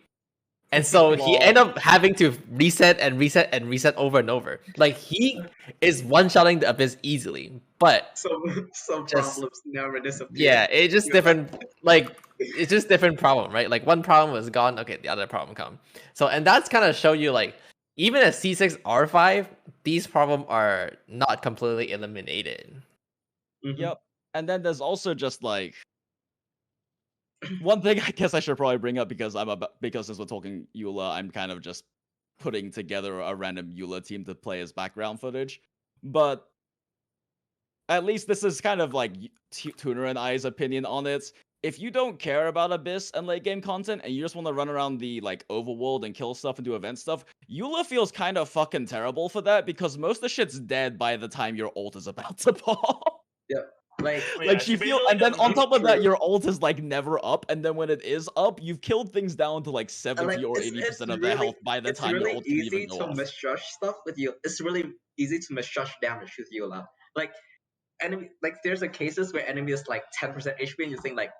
And so he ended up having to reset and reset and reset over and over. Like he is one-shotting the Abyss easily, but Some Just- problems never disappear. yeah, it's just You're different. Like it's just different problem, right? Like one problem was gone, okay, the other problem come. So and that's kind of show you like even at C6 R5, these problems are not completely eliminated. Mhm. Yep. And then there's also just like one thing I guess I should probably bring up because since we're talking Eula, I'm kind of just putting together a random Eula team to play as background footage. But at least this is kind of like Tuner and I's opinion on it. If you don't care about Abyss and late game content and you just want to run around the like overworld and kill stuff and do event stuff, Eula feels kind of fucking terrible for that because most of the shit's dead by the time your ult is about to pop. Like Oh, yeah, Like she feels, basically and then doesn't on have top of that, true. your ult is like never up, and then when it is up, you've killed things down to like 70 or 80% of their health by the it's time really your ult can easy even go to off. misjudge stuff with you. It's really easy to misjudge damage with Eula. Like enemy, like there's a cases where enemy is like 10% HP and you think like,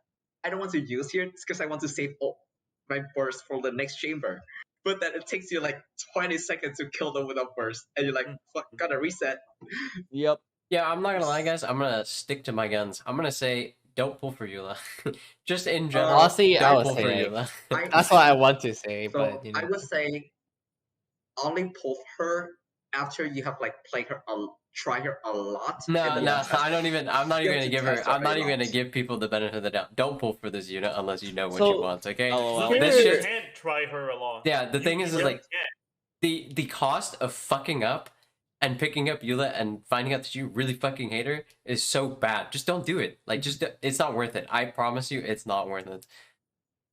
I don't want to use here because I want to save my burst for the next chamber. But then it takes you like 20 seconds to kill them with a burst, and you're like, fuck, gotta reset. Yep. Yeah, I'm not gonna lie, guys. I'm gonna stick to my guns. I'm gonna say don't pull for Eula. Just in general, Honestly, I don't would pull for say Eula. that's what I want to say, So but you know. I would say only pull her after you have like played her try her a lot. No, and then no, test I don't even. I'm not You even have gonna to give her. test her I'm not a even gonna lot. give people the benefit of the doubt. Don't pull for this unit unless you know what So- you want. Okay. LOL. This You shit. can't try her a lot. Yeah, the thing is really like can't. the cost of fucking up and picking up Eula and finding out that you really fucking hate her is so bad. Just don't do it. Like, just it's not worth it. I promise you, it's not worth it.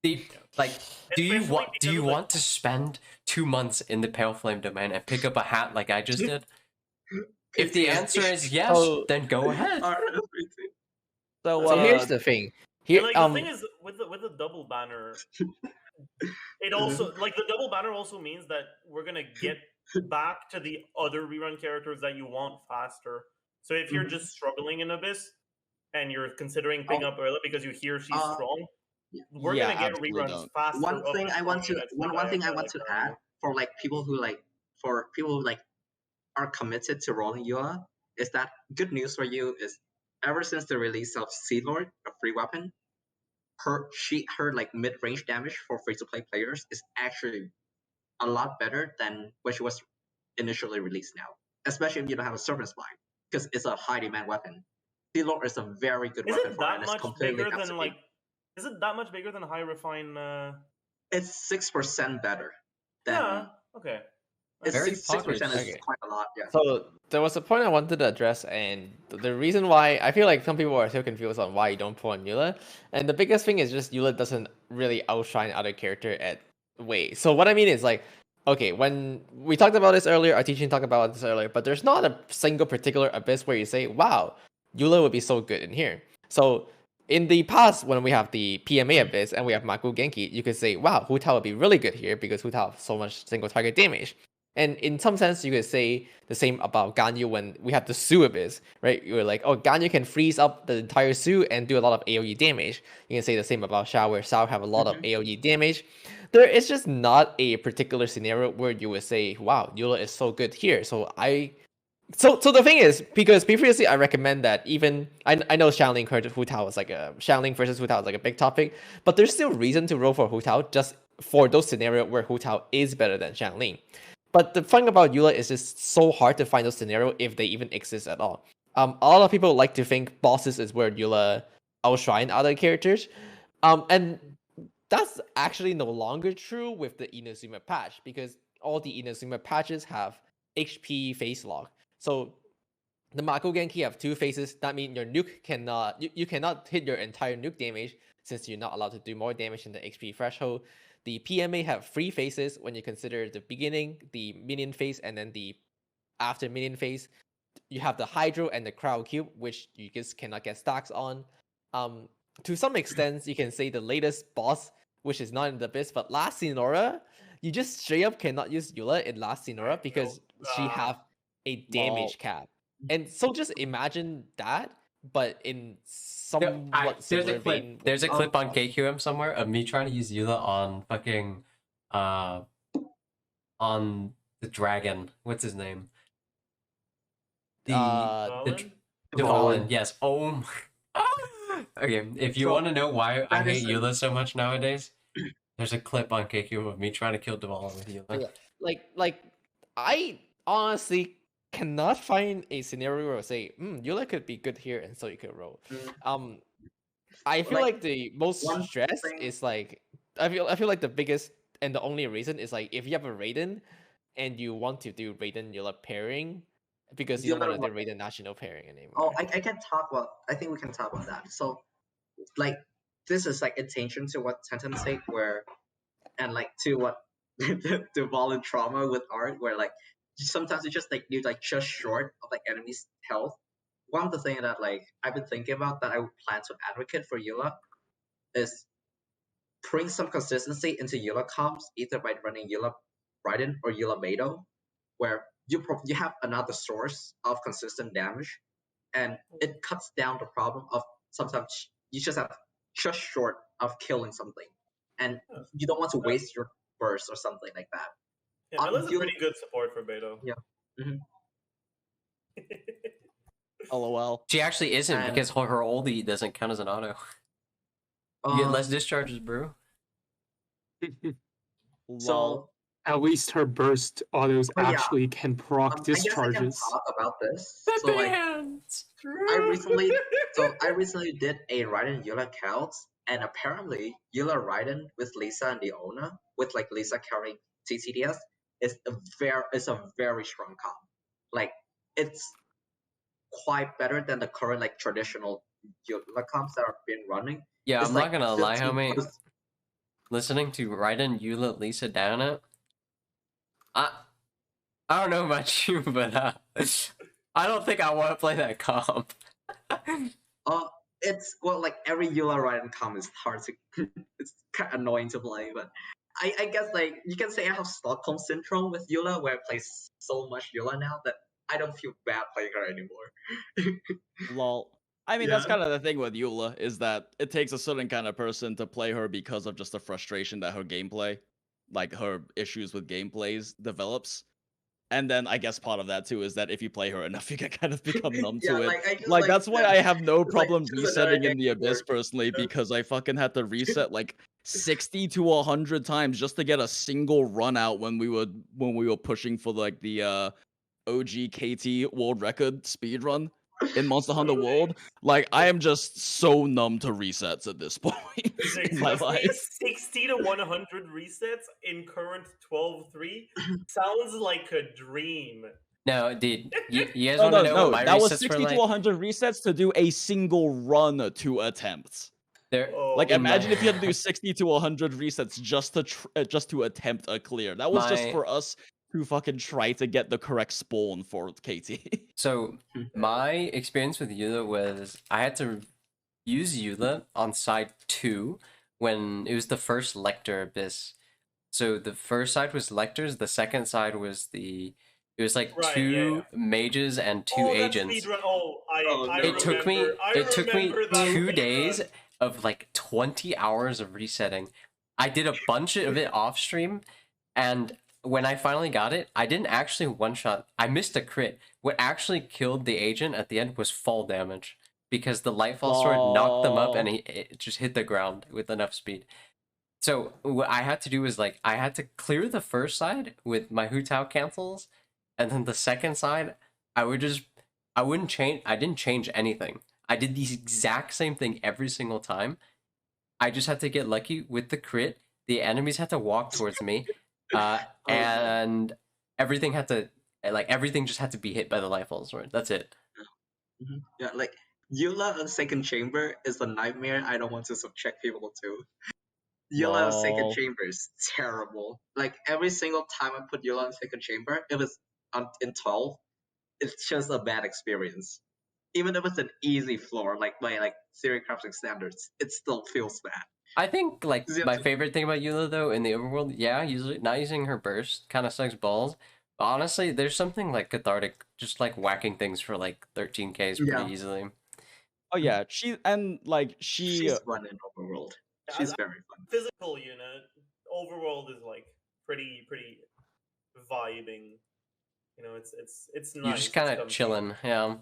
Like, do you Especially want because of the- to spend 2 months in the Pale Flame domain and pick up a hat like I just did? If the answer is yes, So- then go ahead. So, So here's the thing. Here, And, like, the thing is with the double banner, it also like the double banner also means that we're gonna get back to the other rerun characters that you want faster. So if you're just struggling in Abyss and you're considering picking up Eula because you hear she's strong, we're Yeah, gonna get absolutely reruns don't. faster. One of thing the I want to units one that thing I that want to are- add for people who are committed to rolling Eula is that good news for you is ever since the release of Sea Lord, a free weapon, her like mid-range damage for free-to-play players is actually a lot better than when she was initially released now. Especially if you don't have a Serpent Spine, because it's a high demand weapon. Sea Lord is a very good Is weapon it for her, that and it's much completely bigger than executed. like? Is it that much bigger than High Refine? It's 6% better than Yeah. Okay. it's Very 6% is Okay. quite a lot, yeah. So there was a point I wanted to address, and the reason why I feel like some people are so confused on why you don't pull on Eula, and the biggest thing is just Eula doesn't really outshine other character at way. So what I mean is like, okay, when we talked about this earlier, our teaching talked about this earlier, but there's not a single particular Abyss where you say, wow, Eula would be so good in here. So in the past, when we have the PMA Abyss and we have Maku Genki, you could say, wow, Hu Tao would be really good here because Hu Tao has so much single target damage. And in some sense, you could say the same about Ganyu when we have the Su Abyss, right? You're like, oh, Ganyu can freeze up the entire Su and do a lot of AoE damage. You can say the same about Shao, where Shao have a lot of AoE damage. There is just not a particular scenario where you would say, wow, Eula is so good here. So the thing is, because previously I recommend that even I know Xiangling versus Hu Tao was like Xiangling versus Hu Tao is like a big topic, but there's still reason to roll for Hu Tao just for those scenarios where Hu Tao is better than Xiangling. But the thing about Eula is just so hard to find those scenarios if they even exist at all. A lot of people like to think bosses is where Eula outshine other characters, and that's actually no longer true with the Inazuma patch because all the Inazuma patches have HP phase lock. So the Mako Genki have 2 phases. That means your nuke cannot you cannot hit your entire nuke damage since you're not allowed to do more damage in the HP threshold. The PMA have 3 phases when you consider the beginning, the minion phase, and then the after minion phase. You have the Hydro and the Cryo Cube, which you just cannot get stacks on. To some extent, you can say the latest boss, which is not in the Abyss, but Last Sinora, you just straight up cannot use Eula in Last Sinora because she have a damage cap. And so just imagine that, but in somewhat similar vein. There's a clip on KQM somewhere of me trying to use Eula on fucking on the dragon. What's his name? Dvalin. Yes. Oh my. Okay, if you want to know why I hate Eula so much nowadays, there's a clip on KQM of me trying to kill Dvalin with Eula. Like I honestly cannot find a scenario where I say, Eula could be good here, and so you could roll. I feel like the most stress is like I feel like the biggest and the only reason is like if you have a Raiden and you want to do Raiden Eula pairing because you don't want to do Raiden national pairing anymore. Oh, I can talk about. I think we can talk about that. So, like, this is like attention to what Tenten said, where, and like to what the Volin trauma with art, where like sometimes you just like you're like just short of like enemies' health. One of the things that like I've been thinking about that I would plan to advocate for Eula is bring some consistency into Eula comps, either by running Eula Raiden or Eula Beidou, where you have another source of consistent damage, and it cuts down the problem of sometimes you just have just short of killing something, and you don't want to waste your burst or something like that. Yeah, Eula's a pretty good support for Beidou. Yeah. LOL. She actually isn't because her oldie doesn't count as an auto. You get less discharges, bro. So at least her burst autos actually can proc discharges. I guess I can talk about this. So like, I recently did a Raiden Eula counts, and apparently Eula Raiden with Lisa and Leona, with like Lisa carrying TCDS, is a very strong comp. Like it's quite better than the current like traditional Eula comps that have been running. Yeah, it's I'm like not gonna lie, 15 homie. listening to Raiden, Eula, Lisa down it. I don't know about you, but I don't think I want to play that comp. It's well, like every Eula Raiden comp is hard to. It's kind of annoying to play, but I guess like you can say I have Stockholm syndrome with Eula, where I play so much Eula now that I don't feel bad playing her anymore. Lol. I mean, that's Yeah. kind of the thing with Eula, is that it takes a certain kind of person to play her because of just the frustration that her gameplay, like her issues with gameplays, develops. And then I guess part of that too is that if you play her enough, you can kind of become numb Yeah, to it. like, I just, Like that's why I have no it's like problem choose resetting another in the game Abyss work. personally, Yeah. because I fucking had to reset like 60 to 100 times just to get a single run out when we were pushing for like the OG KT world record speed run in Monster Hunter World. Like I am just so numb to resets at this point in my life. 60 to 100 resets in current 12.3 sounds like a dream. No, dude, you guys No, want to know what my that was resets 60 were to like? 100 resets to do a single run to attempts. They're Oh, Like in my- imagine if you had to do 60 to 100 resets just to attempt a clear. That was just My- for us to fucking try to get the correct spawn for KT. So my experience with Eula was I had to use Eula on side 2 when it was the first Lector Abyss. So the first side was Lectors, the second side was it was like Right, two mages and two that agents. speedrun. I It took me remember that 2 speedrun. days of like 20 hours of resetting. I did a bunch of it off stream, and when I finally got it, I didn't actually one-shot. I missed a crit. What actually killed the agent at the end was fall damage, because the Lightfall Sword knocked them up and it just hit the ground with enough speed. So what I had to do was like I had to clear the first side with my Hu Tao cancels, and then the second side I didn't change anything. I did the exact same thing every single time. I just had to get lucky with the crit. The enemies had to walk towards me, and everything just had to be hit by the Lightfall Sword. That's it. Yeah, like Eula on Second Chamber is a nightmare I don't want to subject people to. Eula on Second Lol. Chamber is terrible. Like every single time I put Eula on Second Chamber, if it's in 12, it's just a bad experience. Even if it's an easy floor, like by like theory crafting standards, it still feels bad. I think like Does he have my to- favorite thing about Eula though in the overworld, yeah, usually not using her burst kind of sucks balls. But honestly, there's something like cathartic, just like whacking things for like 13Ks pretty Yeah. easily. Oh yeah, she's She's fun in overworld. Yeah, She's very fun. Physical unit. Overworld is like pretty vibing. You know, it's nice. You're just it's kind of comfy. chilling, yeah.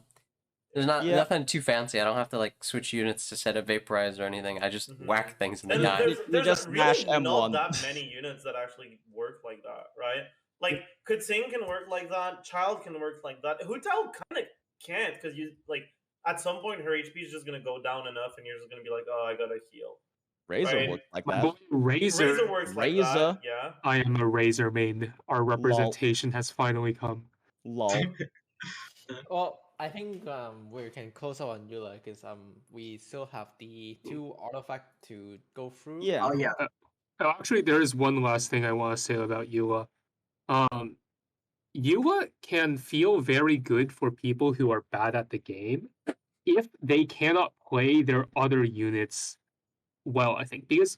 There's Yeah. nothing too fancy. I don't have to like switch units to set a vaporize or anything. I just whack things and they And die. there's just really mash not M1. that many units that actually work like that, right? Like Kutsing can work like that, Child can work like that. Hu Tao kind of can't, because you like at some point her HP is just gonna go down enough, and you're just gonna be like, oh, I gotta heal. Razor Right. works like My that. boy Razor. Works like Razor. that, yeah. I am a Razor main. Our representation has finally come. Lol. Well, I think we can close out on Eula because we still have the 2 artifacts to go through. Yeah. Oh yeah. Oh, actually, there is one last thing I want to say about Eula. Eula can feel very good for people who are bad at the game if they cannot play their other units well, I think. Because,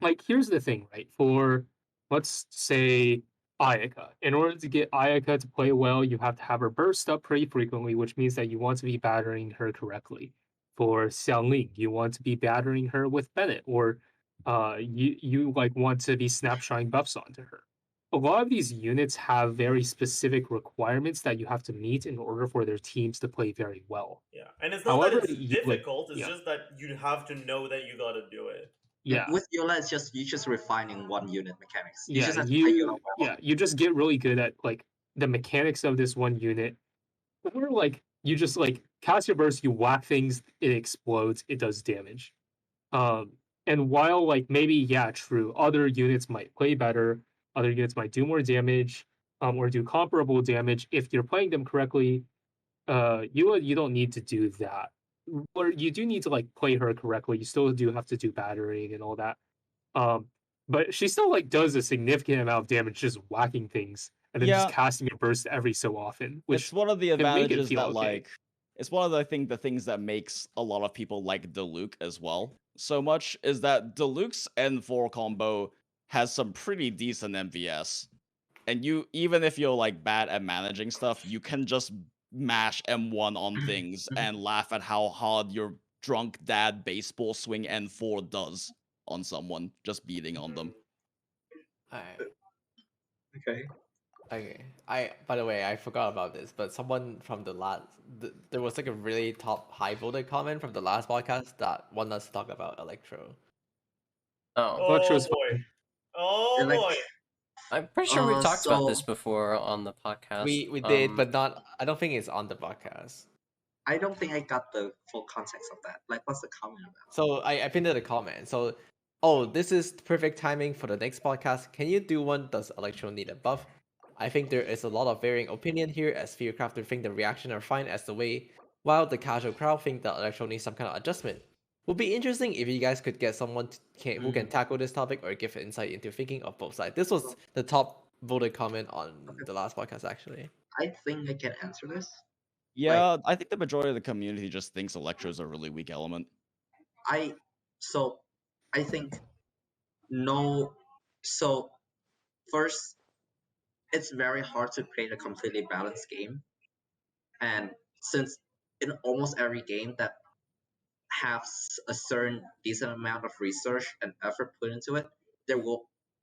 like, here's the thing, right? For, let's say, Ayaka. In order to get Ayaka to play well, you have to have her burst up pretty frequently, which means that you want to be battering her correctly. For Xiangling, you want to be battering her with Bennett, or you like want to be snapshotting buffs onto her. A lot of these units have very specific requirements that you have to meet in order for their teams to play very well. Yeah, and it's not However, that it's you, like, difficult. It's yeah. just that you have to know that you gotta do it. Yeah. With Eula, it's just you just refining one unit mechanics. You just Yeah, have to play Eula well. you just get really good at like the mechanics of this one unit. Or like you just like cast your burst, you whack things, it explodes, it does damage. And while like maybe, yeah, true, other units might play better, other units might do more damage, or do comparable damage if you're playing them correctly. You don't need to do that. Or you do need to like play her correctly. You still do have to do battering and all that. But she still like does a significant amount of damage just whacking things and then just Yeah. casting a burst every so often, which It's one of the can make it advantages feel that okay. like it's one of the things that makes a lot of people like Diluc as well so much is that Diluc's N4 combo has some pretty decent MVS. And you even if you're like bad at managing stuff, you can just mash M1 on things and laugh at how hard your drunk dad baseball swing N4 does on someone just beating on them. Alright. Okay. Okay. By the way, I forgot about this, but someone from the last there was like a really top high voted comment from the last podcast that wanted us to talk about Electro. Oh, Oh Electro's boy. fine. Oh Elect- boy. I'm pretty sure we talked about this so- before on the podcast. We did, but not. I don't think it's on the podcast. I don't think I got the full context of that. Like, what's the comment about? So I pinned it a comment. So, oh, this is perfect timing for the next podcast. Can you do one? Does Electro need a buff? I think there is a lot of varying opinion here, as Theorycrafter think the reaction are fine as the way, while the casual crowd think that Electro needs some kind of adjustment. Would be interesting if you guys could get someone who can tackle this topic or give insight into thinking of both sides. This was the top voted comment on the last podcast, actually. I think I can answer this. Yeah, I think the majority of the community just thinks Electro's a really weak element. I think no. So first, it's very hard to create a completely balanced game, and since in almost every game that has a certain decent amount of research and effort put into it,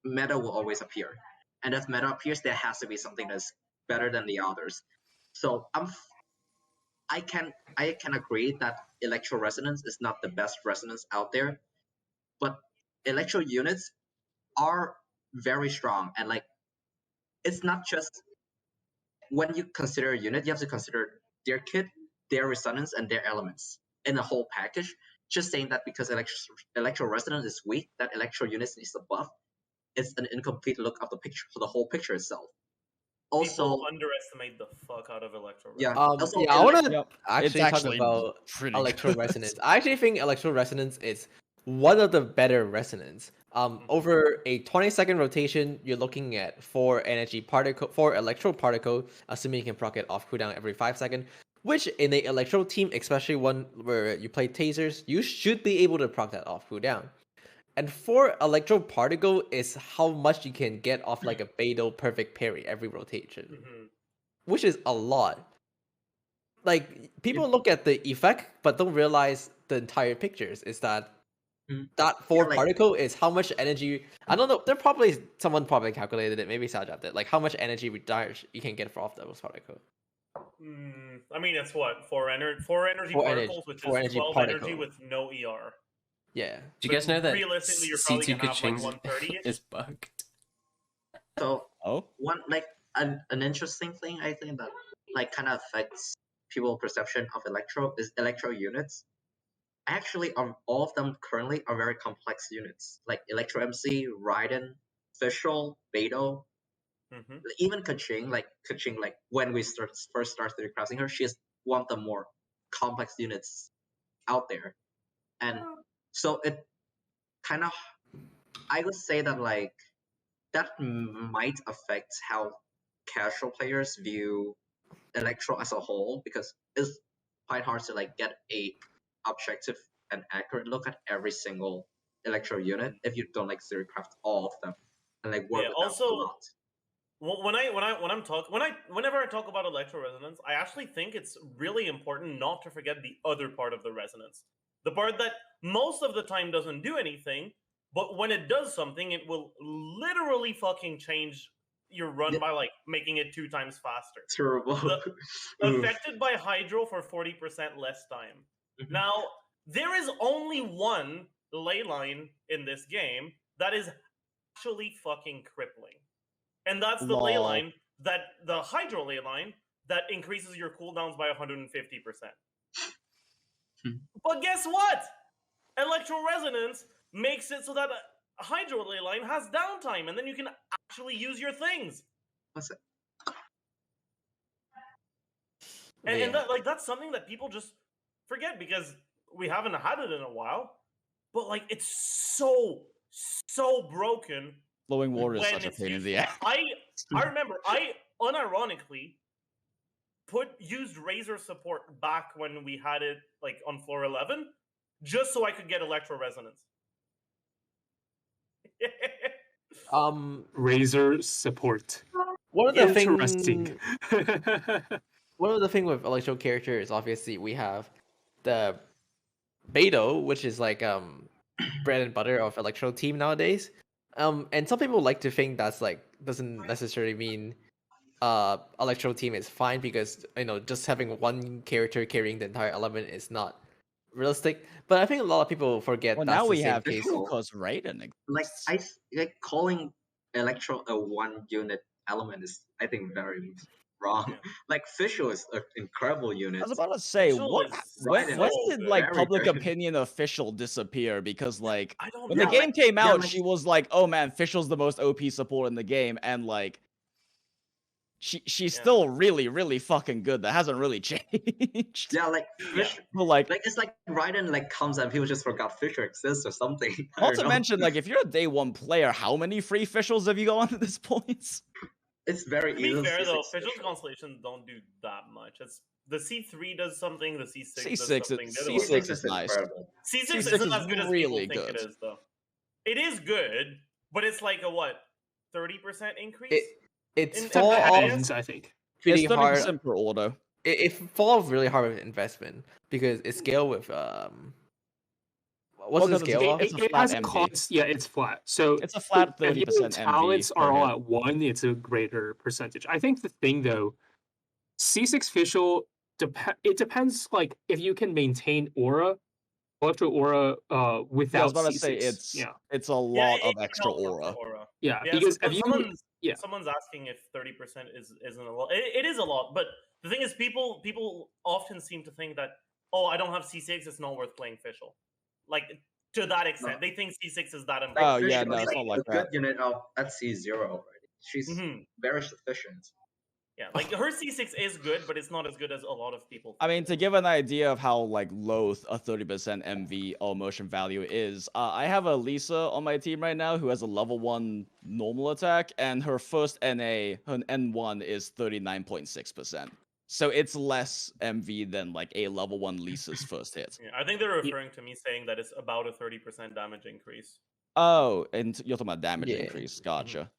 meta will always appear, and if meta appears, there has to be something that's better than the others. So I can agree that Electro Resonance is not the best resonance out there, but Electro units are very strong, and like it's not just when you consider a unit, you have to consider their kit, their resonance, and their elements in a whole package. Just saying that because Electro Resonance is weak, that Electro units needs a buff, it's an incomplete look of the picture, for the whole picture itself. Also, People underestimate the fuck out of Electro. yeah. Resonance. Also, I want to Yep. actually It's talk actually about pretty Electro good. Resonance. I actually think Electro Resonance is one of the better resonance. Over a 20-second rotation, you're looking at 4 electro particle, assuming you can proc it off cooldown every 5 seconds. Which in a electro team, especially one where you play tasers, you should be able to proc that off cooldown. And 4 electro particle is how much you can get off like a Beidou perfect parry every rotation, which is a lot. Like people look at the effect but don't realize the entire pictures. Is that that 4 like- particle is how much energy? I don't know. Someone probably calculated it. Maybe Sajab did. Like how much energy recharge you can get off those particle. I mean, it's what 4 energy particles, which is 4 energy 12 particle. energy with no ER. Yeah. Do you guys know that realistically, you're probably C2 gonna have like Diluc 130. is bugged? So Oh, one like an interesting thing I think that like kind of affects people's perception of Electro is Electro units. Actually, all of them currently are very complex units, like Electro MC, Raiden, Fischl, Beidou, even Kaching. Like when we first started crafting her, she's one of the more complex units out there, and so it kind of, I would say that like that might affect how casual players view Electro as a whole, because it's quite hard to like get a objective and accurate look at every single Electro unit if you don't like Theorycraft all of them and like work with them also, a lot. Whenever I talk about Electro Resonance, I actually think it's really important not to forget the other part of the resonance. The part that most of the time doesn't do anything, but when it does something, it will literally fucking change your run by like making it 2 times faster. Terrible. Affected by Hydro for 40% less time. Now, there is only one ley line in this game that is actually fucking crippling. And that's the ley line, the Hydro ley line, that increases your cooldowns by 150%. But guess what? Electro Resonance makes it so that a Hydro ley line has downtime, and then you can actually use your things. What's it? And that's something that people just forget because we haven't had it in a while. But like it's so so broken Flowing water is when such a it's pain in used the well. ass. I remember I unironically used Razor support back when we had it like on floor 11, just so I could get Electro Resonance. Razor support. One of the Interesting. one of the thing with Electro characters, obviously, we have the Beidou, which is like bread and butter of Electro team nowadays. And some people like to think that's like doesn't necessarily mean Electro team is fine because just having one character carrying the entire element is not realistic. But I think a lot of people forget Well, that's now the we same have case. because Raiden. Like calling Electro a one unit element is, I think, very wrong. Yeah. Like Fischl is an incredible unit. I was about to say, Fischl what? is When so did good. like Very public good. opinion of Fischl disappear? Because like I don't when know. the game came yeah, out, like- she was like, "Oh man, Fischl's the most OP support in the game," and like she's Yeah. still really, really fucking good. That hasn't really changed. Yeah, like Yeah. Fischl, But like, like it's like Raiden like comes and people just forgot Fischl exists or something. I not don't to know. mention, like, if you're a day one player, how many free Fischls have you got at this point? It's very To be easy. fair though, Fischl's constellations don't do that much. It's the C3 does something, the C6 does C6 something. is- the other C6 one C6 does- is nice. incredible. C6 C6 isn't is as good as really people think good. it is though. It is good, but it's like a what, 30% increase? It's In fall FPS? off Depends, I think. pretty It's hard. 30% per order. It falls really hard with investment because it's scale with what's the because it's scale a- of? it's It flat has a MV. cost. Yeah, it's flat. So It's a flat if your 30% MV talents per are all hit. at 1, it's a greater percentage. I think the thing though, C6 Fischl it depends like if you can maintain aura, Electro aura without Yeah, I was about to C6. say it's a lot Yeah, of it extra helps with the aura. aura. Yeah, Yeah, because so if you yeah. someone's asking if 30% isn't a lot. It is a lot, but the thing is, people often seem to think that, oh, I don't have C6, it's not worth playing Fischl. Like to that extent, No. they think C6 is that Like, important. Oh, yeah, Fischl no, is it's not like a good that. unit of at C0 already. She's Mhm. very sufficient. Yeah, like her C6 is good, but it's not as good as a lot of people. I mean, to give an idea of how like low a 30% MV or motion value is, I have a Lisa on my team right now who has a level 1 normal attack, and her first NA, her N1 is 39.6%. So it's less MV than like a level 1 Lisa's first hit. Yeah, I think they're referring to me saying that it's about a 30% damage increase. Oh, and you're talking about damage Yeah. increase. Gotcha.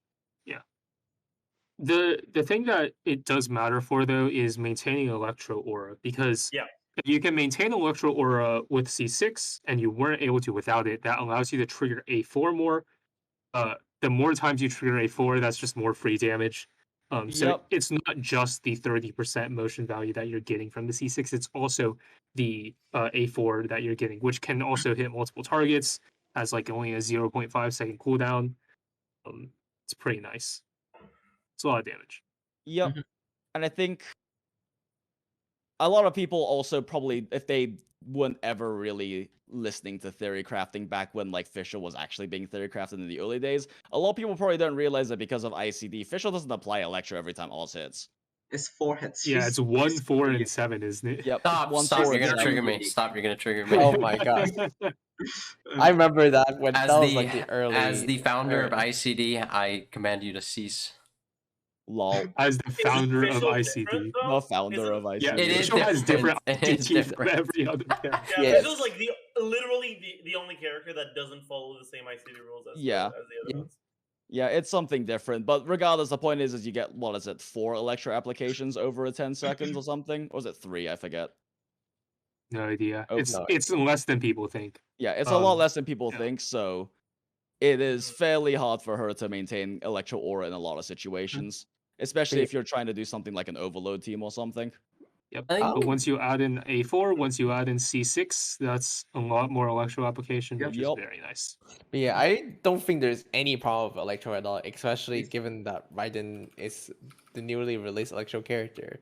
The thing that it does matter for though is maintaining Electro Aura, because Yeah. if you can maintain Electro Aura with C6 and you weren't able to without it, that allows you to trigger A4 more. The more times you trigger A4, that's just more free damage. So Yep. it's not just the 30% motion value that you're getting from the C6, it's also the A4 that you're getting, which can also hit multiple targets, has like only a 0.5 second cooldown. It's pretty nice. It's a lot of damage. Yep. Mhm. And I think a lot of people also probably, if they weren't ever really listening to theory crafting back when like Fischl was actually being theory crafted in the early days, a lot of people probably don't realize that because of ICD, Fischl doesn't apply Electro every time Oz hits. It's 4 hits. Yeah, She's- it's 1, she's 4, pretty- and 7, isn't it? Yep. Stop! 1, Stop! 4, You're and gonna 7. trigger me. Stop! You're gonna trigger me. Oh my god! I remember that when As that was the like the early. as the founder of era. ICD, I command you to cease. Lol. As the Isn't founder of Fischl ICD. different, though? No founder Isn't- of ICD. Yeah, It is Fischl has different different. It is identity from different. every other character. Yeah, Yes. Fischl's like literally the only character that doesn't follow the same ICD rules as Yeah. as the other ones. Yeah, it's something different. But regardless, the point is you get, what is it, 4 Electro applications over 10 seconds or something? Or was it 3? I forget. No idea. Oh, It's no it's less than people think. Yeah, it's a lot Um, less than people yeah. think, so it is fairly hard for her to maintain Electro Aura in a lot of situations. Especially Yeah. if you're trying to do something like an overload team or something. Yep. I think- But once you add in A4, once you add in C6, that's a lot more electro application, which Yup. is very nice. But yeah, I don't think there's any problem with Electro at all, especially given that Raiden is the newly released Electro character.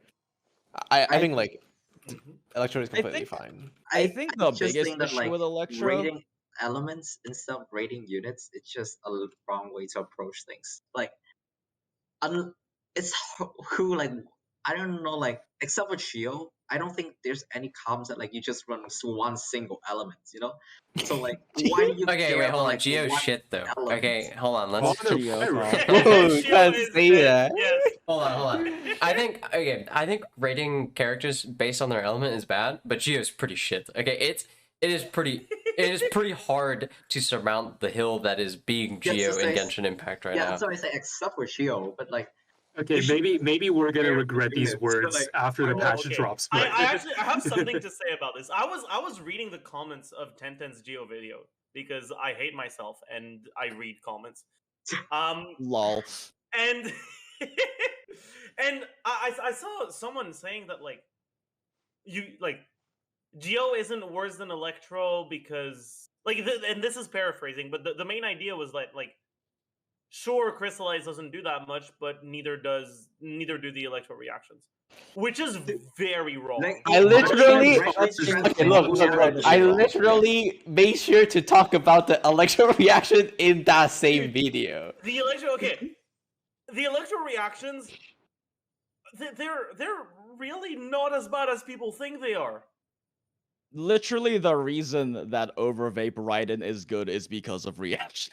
I think like Mhm. Electro is I completely think- fine. I think the just biggest think that, issue like, with Electro. rating elements instead of rating units, it's just a wrong way to approach things. Like, it's who like I don't know, like except for Shio, I don't think there's any comms that like you just run one single element, you know. So like, why do you Okay, care wait, about hold on. like Geo's one shit though. element? Okay, hold on. Oh, Let's they're Geo, quite Carl. wrong. Whoa, you Shio can't is say dead, that. Yes. hold on. I think rating characters based on their element is bad, but Geo's pretty shit. Okay, it is pretty hard to surmount the hill that is being Yeah, Geo so in I- Genshin Impact right Yeah, now. that's what I say, except for Shio, but like, Okay, You should maybe we're gonna compare regret these units, words like, after the I will- patch Okay. drops. I But actually I have something to say about this. I was reading the comments of Tenten's Geo video because I hate myself and I read comments. Lol. And and I saw someone saying that like Geo isn't worse than Electro because and this is paraphrasing, but the main idea was like sure, Crystallize doesn't do that much, but neither do the Electro reactions, which is very wrong. like, I you literally directly okay, transform look. damage I from- literally made sure to talk about the electro reaction in that same video. The Electro reactions, they're really not as bad as people think they are. Literally, the reason that Overvape Raiden is good is because of reaction.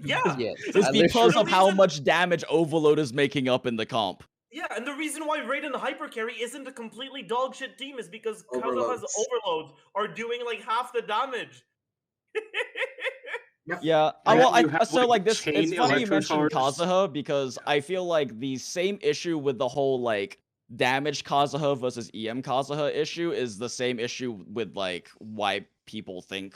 Yeah. Yes, It's I because The of how reason- much damage Overload is making up in the comp. Yeah, and the reason why Raiden Hypercarry isn't a completely dogshit team is because Kazuha's Overloads. overloads are doing like half the damage. Yeah, And well, you have, so like this. chain It's funny you mentioned electrocharges. Kazuha because I feel like the same issue with the whole like damage Kazuha versus EM Kazuha issue is the same issue with like why people think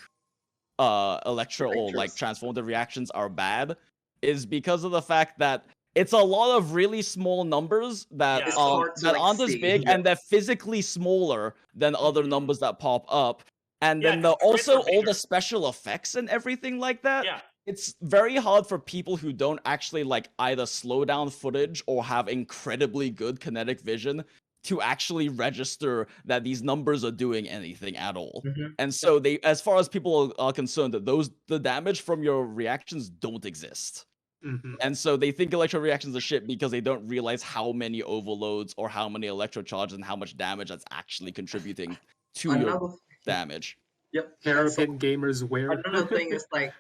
Electro or like Electros. transformative reactions are bad is because of the fact that it's a lot of really small numbers that Yeah. It's hard to, that like, aren't as see. big Yeah. and they're physically smaller than other Mhm. numbers that pop up. And Yeah, then 'cause crits also are all bigger. the special effects and everything like that. Yeah. It's very hard for people who don't actually like either slow down footage or have incredibly good kinetic vision to actually register that these numbers are doing anything at all. Mhm. And so they, as far as people are concerned, that the damage from your reactions don't exist. Mhm. And so they think electro reactions are shit because they don't realize how many overloads or how many electro charges and how much damage that's actually contributing to your Another damage. Yep. and so Terrapin gamers wear. another thing is like,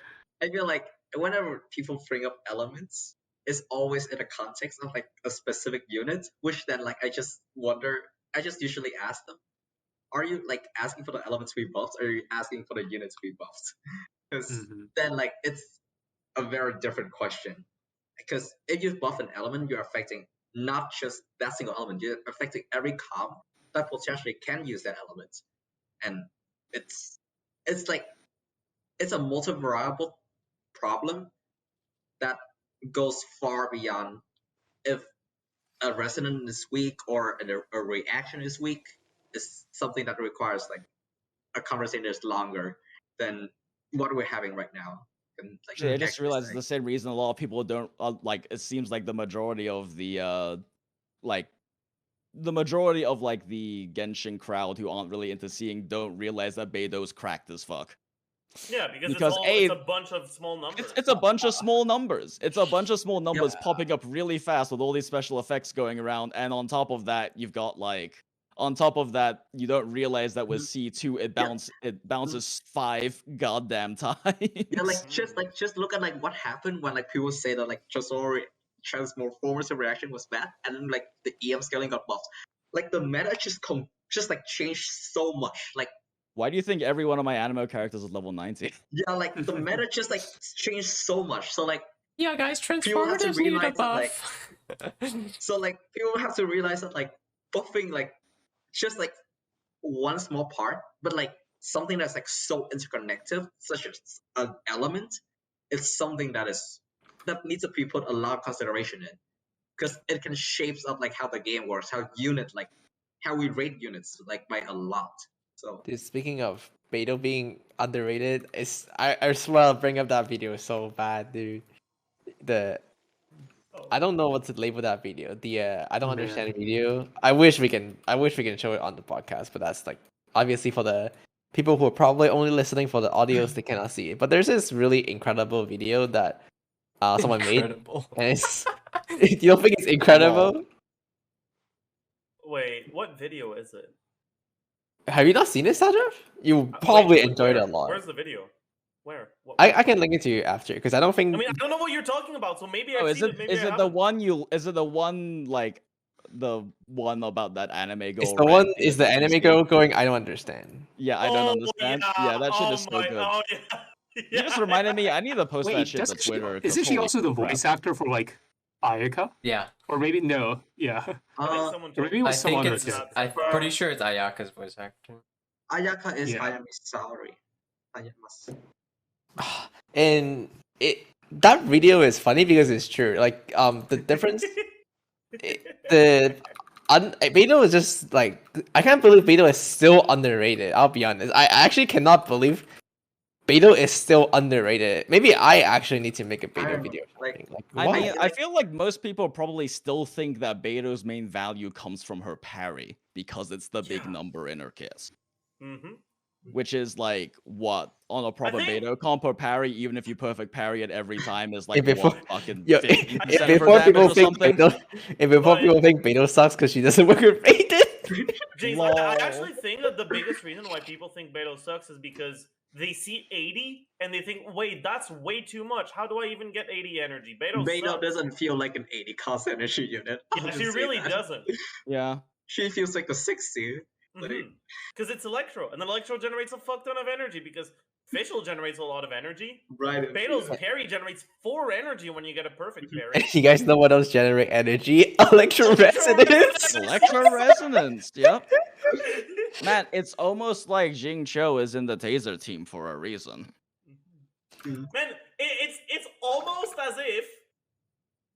I feel like whenever people bring up elements, it's always in the context of like a specific unit, which then like I just usually ask them, are you like asking for the elements to be buffed, or are you asking for the units to be buffed? Because Mhm. then like it's a very different question. Because if you buff an element, you're affecting not just that single element, you're affecting every comp that potentially can use that element. And it's like it's a multi-variable problem that goes far beyond if a resonance is weak or a reaction is weak. Is something that requires like a conversation that's longer than what we're having right now. And, like, Actually, I just actually realized it's say. the same reason a lot of people don't like. It seems like the majority of the like the majority of like the Genshin crowd who aren't really into seeing don't realize that Beidou's cracked as fuck. Yeah, because Because, it's a bunch of small numbers. It's a bunch of small numbers. It's a bunch of small numbers Yeah. popping up really fast with all these special effects going around, and on top of that, you've got like. On top of that, you don't realize that with C2 it bounces 5 goddamn times. Yeah, like just look at like what happened when like people say that like transformers reaction was bad, and then like the EM scaling got buffed. Like the meta just like changed so much. Like Why do you think every one of my anime characters is level 90? yeah, like the meta just like changed so much. So like Yeah, guys, People have to transformatives need a realize that, like, buff. people have to realize that like buffing like just like one small part, but like something that's like so interconnected, such as an element, is something that needs to be put a lot of consideration in, because it can shapes up like how the game works, how we rate units like by a lot. So Dude, speaking of Beidou being underrated, I swear I'll bring up that video so bad, dude. I don't know what to label that video. I don't understand video. I wish we can show it on the podcast, but that's like obviously for the people who are probably only listening for the audios, they cannot see it. But there's this really incredible video that someone made, Incredible. and it's you don't think it's incredible? Wow. Wait, what video is it? have you not seen it, Sadra? You probably enjoyed it a Where? lot. Where's the video? Where? What, I can link it to you after because I don't think. I mean, I don't know what you're talking about, so maybe Oh, I've is seen it it. Maybe is I it the haven't. one you? Is it the one like the one about that anime girl? It's the one. ranting Is the about anime PC? girl going? I don't understand. Yeah, I don't understand. Yeah, that shit oh is so my, good. Oh yeah. You just reminded me. I need to post that Wait, shit to doesn't she? Twitter. 'cause Isn't she holy also the crap. voice actor for like Ayaka? Yeah, Or maybe no. Yeah. I think someone Or told maybe it me. was I someone think else. it's. Yeah. I'm pretty sure it's Ayaka's voice actor. Ayaka is Yeah. Ayami's salary. Ayama's. And that video is funny because it's true. Like the difference. Beidou is just like I can't believe Beidou is still underrated. I'll be honest. I actually cannot believe Beidou is still underrated. Maybe I actually need to make a Beidou don't know, video. like, I why? mean, I feel like most people probably still think that Beidou's main value comes from her parry because it's the big Yeah. number in her case. Mm-hmm. Which is like what on a proper think- Beidou comp per parry, even if you perfect parry it every time, is like before- what, fucking Yo, 50% if for before damage people or think something. before people think Beidou sucks because she doesn't work with Raiden. Jeez, Lol. I actually think that the biggest reason why people think Beidou sucks is because they see 80 and they think, wait, that's way too much. How do I even get 80 energy? Beidou Beidou sucks. doesn't feel like an 80 cost energy unit. I'll Yeah, just she say really that. doesn't. Yeah. She feels like a 60. Because it's Electro, and then Electro generates a fuck ton of energy because Fischl generates a lot of energy. Right. Beidou's parry generates 4 energy when you get a perfect parry. You guys know what else generate energy? Electro resonance. Electro resonance. Yep. Man, it's almost like Jing Cho is in the Taser team for a reason. Man, it's almost as if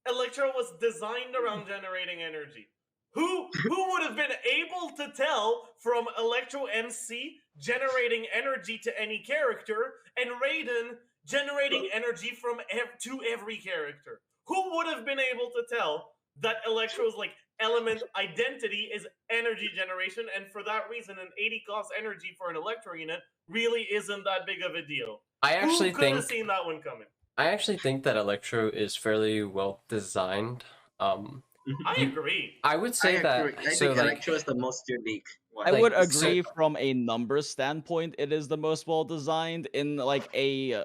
Electro was designed around generating energy. Who would have been able to tell from Electro MC generating energy to any character and Raiden generating energy from to every character? Who would have been able to tell that Electro's like element identity is energy generation, and for that reason, an 80 cost energy for an Electro unit really isn't that big of a deal? I actually Who could have think seen that one coming? I actually think that Electro is fairly well designed. I agree. I would say I that. agree. I so think like, Electro is the most unique one. I Like, would so- agree from a numbers standpoint, it is the most well designed in like in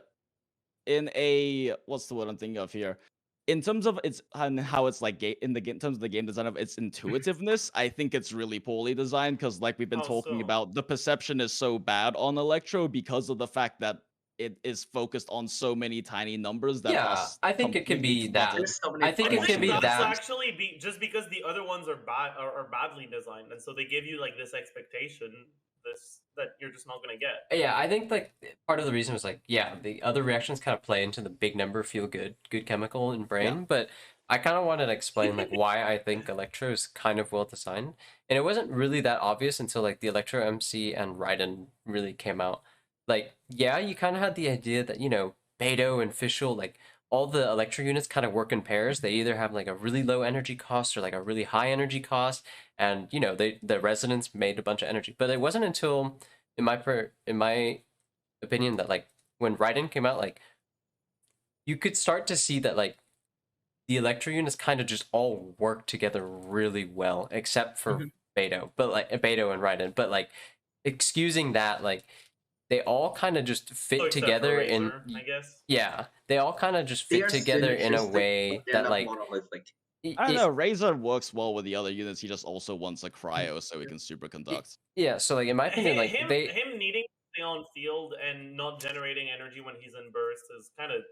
a what's the word I'm thinking of here? In terms of its and how it's like in terms of the game design of its intuitiveness, I think it's really poorly designed because like we've been How talking so? about, the perception is so bad on Electro because of the fact that it is focused on so many tiny numbers that Yeah, are I think it could completely be that. cluttered. There's so many I think I it fucking can be think that's that. actually just because the other ones are bad are badly designed, and so they give you like this expectation that you're just not gonna get. Yeah, I think like part of the reason was like, yeah, the other reactions kind of play into the big number feel good chemical in brain, but I kind of wanted to explain like why I think Electro is kind of well designed, and it wasn't really that obvious until like the Electro MC and Raiden really came out. Like, yeah, you kind of had the idea that Beidou and Fischl, like all the Electro units kind of work in pairs. They either have like a really low energy cost or like a really high energy cost, and the resonance made a bunch of energy. But it wasn't until in my opinion that like when Raiden came out, like you could start to see that like the Electro units kind of just all work together really well, except for Beidou, but like Beidou and Raiden. But like excusing that, like they all kind of just fit Oh, except for together in Razor, I guess. yeah, they all kind of just They fit are together in a synergistic, way but they're that not like monolithic. I don't know, Razor works well with the other units, he just also wants a cryo so he can superconduct. yeah. So like in my opinion, like him they needing to stay on field and not generating energy when he's in burst is kind of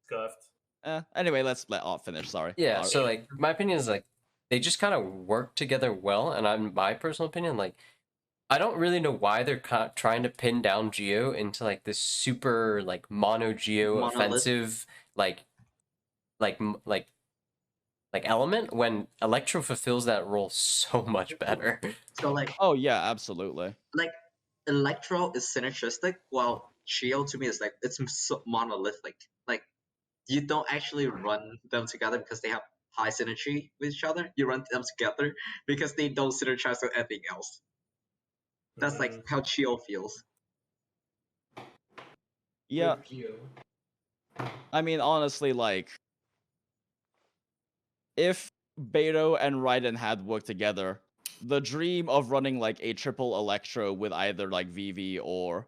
scuffed. Anyway, let's let Art finish, sorry. yeah. Art. So like my opinion is like they just kind of work together well, and in my personal opinion, like I don't really know why they're trying to pin down Geo into like this super like mono Geo Monolith. offensive like element when Electro fulfills that role so much better. So like Oh yeah, absolutely. Electro is synergistic, while Geo to me is like it's so monolithic. Like you don't actually run them together because they have high synergy with each other. You run them together because they don't synergize with anything else. That's like how Geo feels. Yeah, I mean honestly, like if Beidou and Raiden had worked together, the dream of running like a triple Electro with either like VV or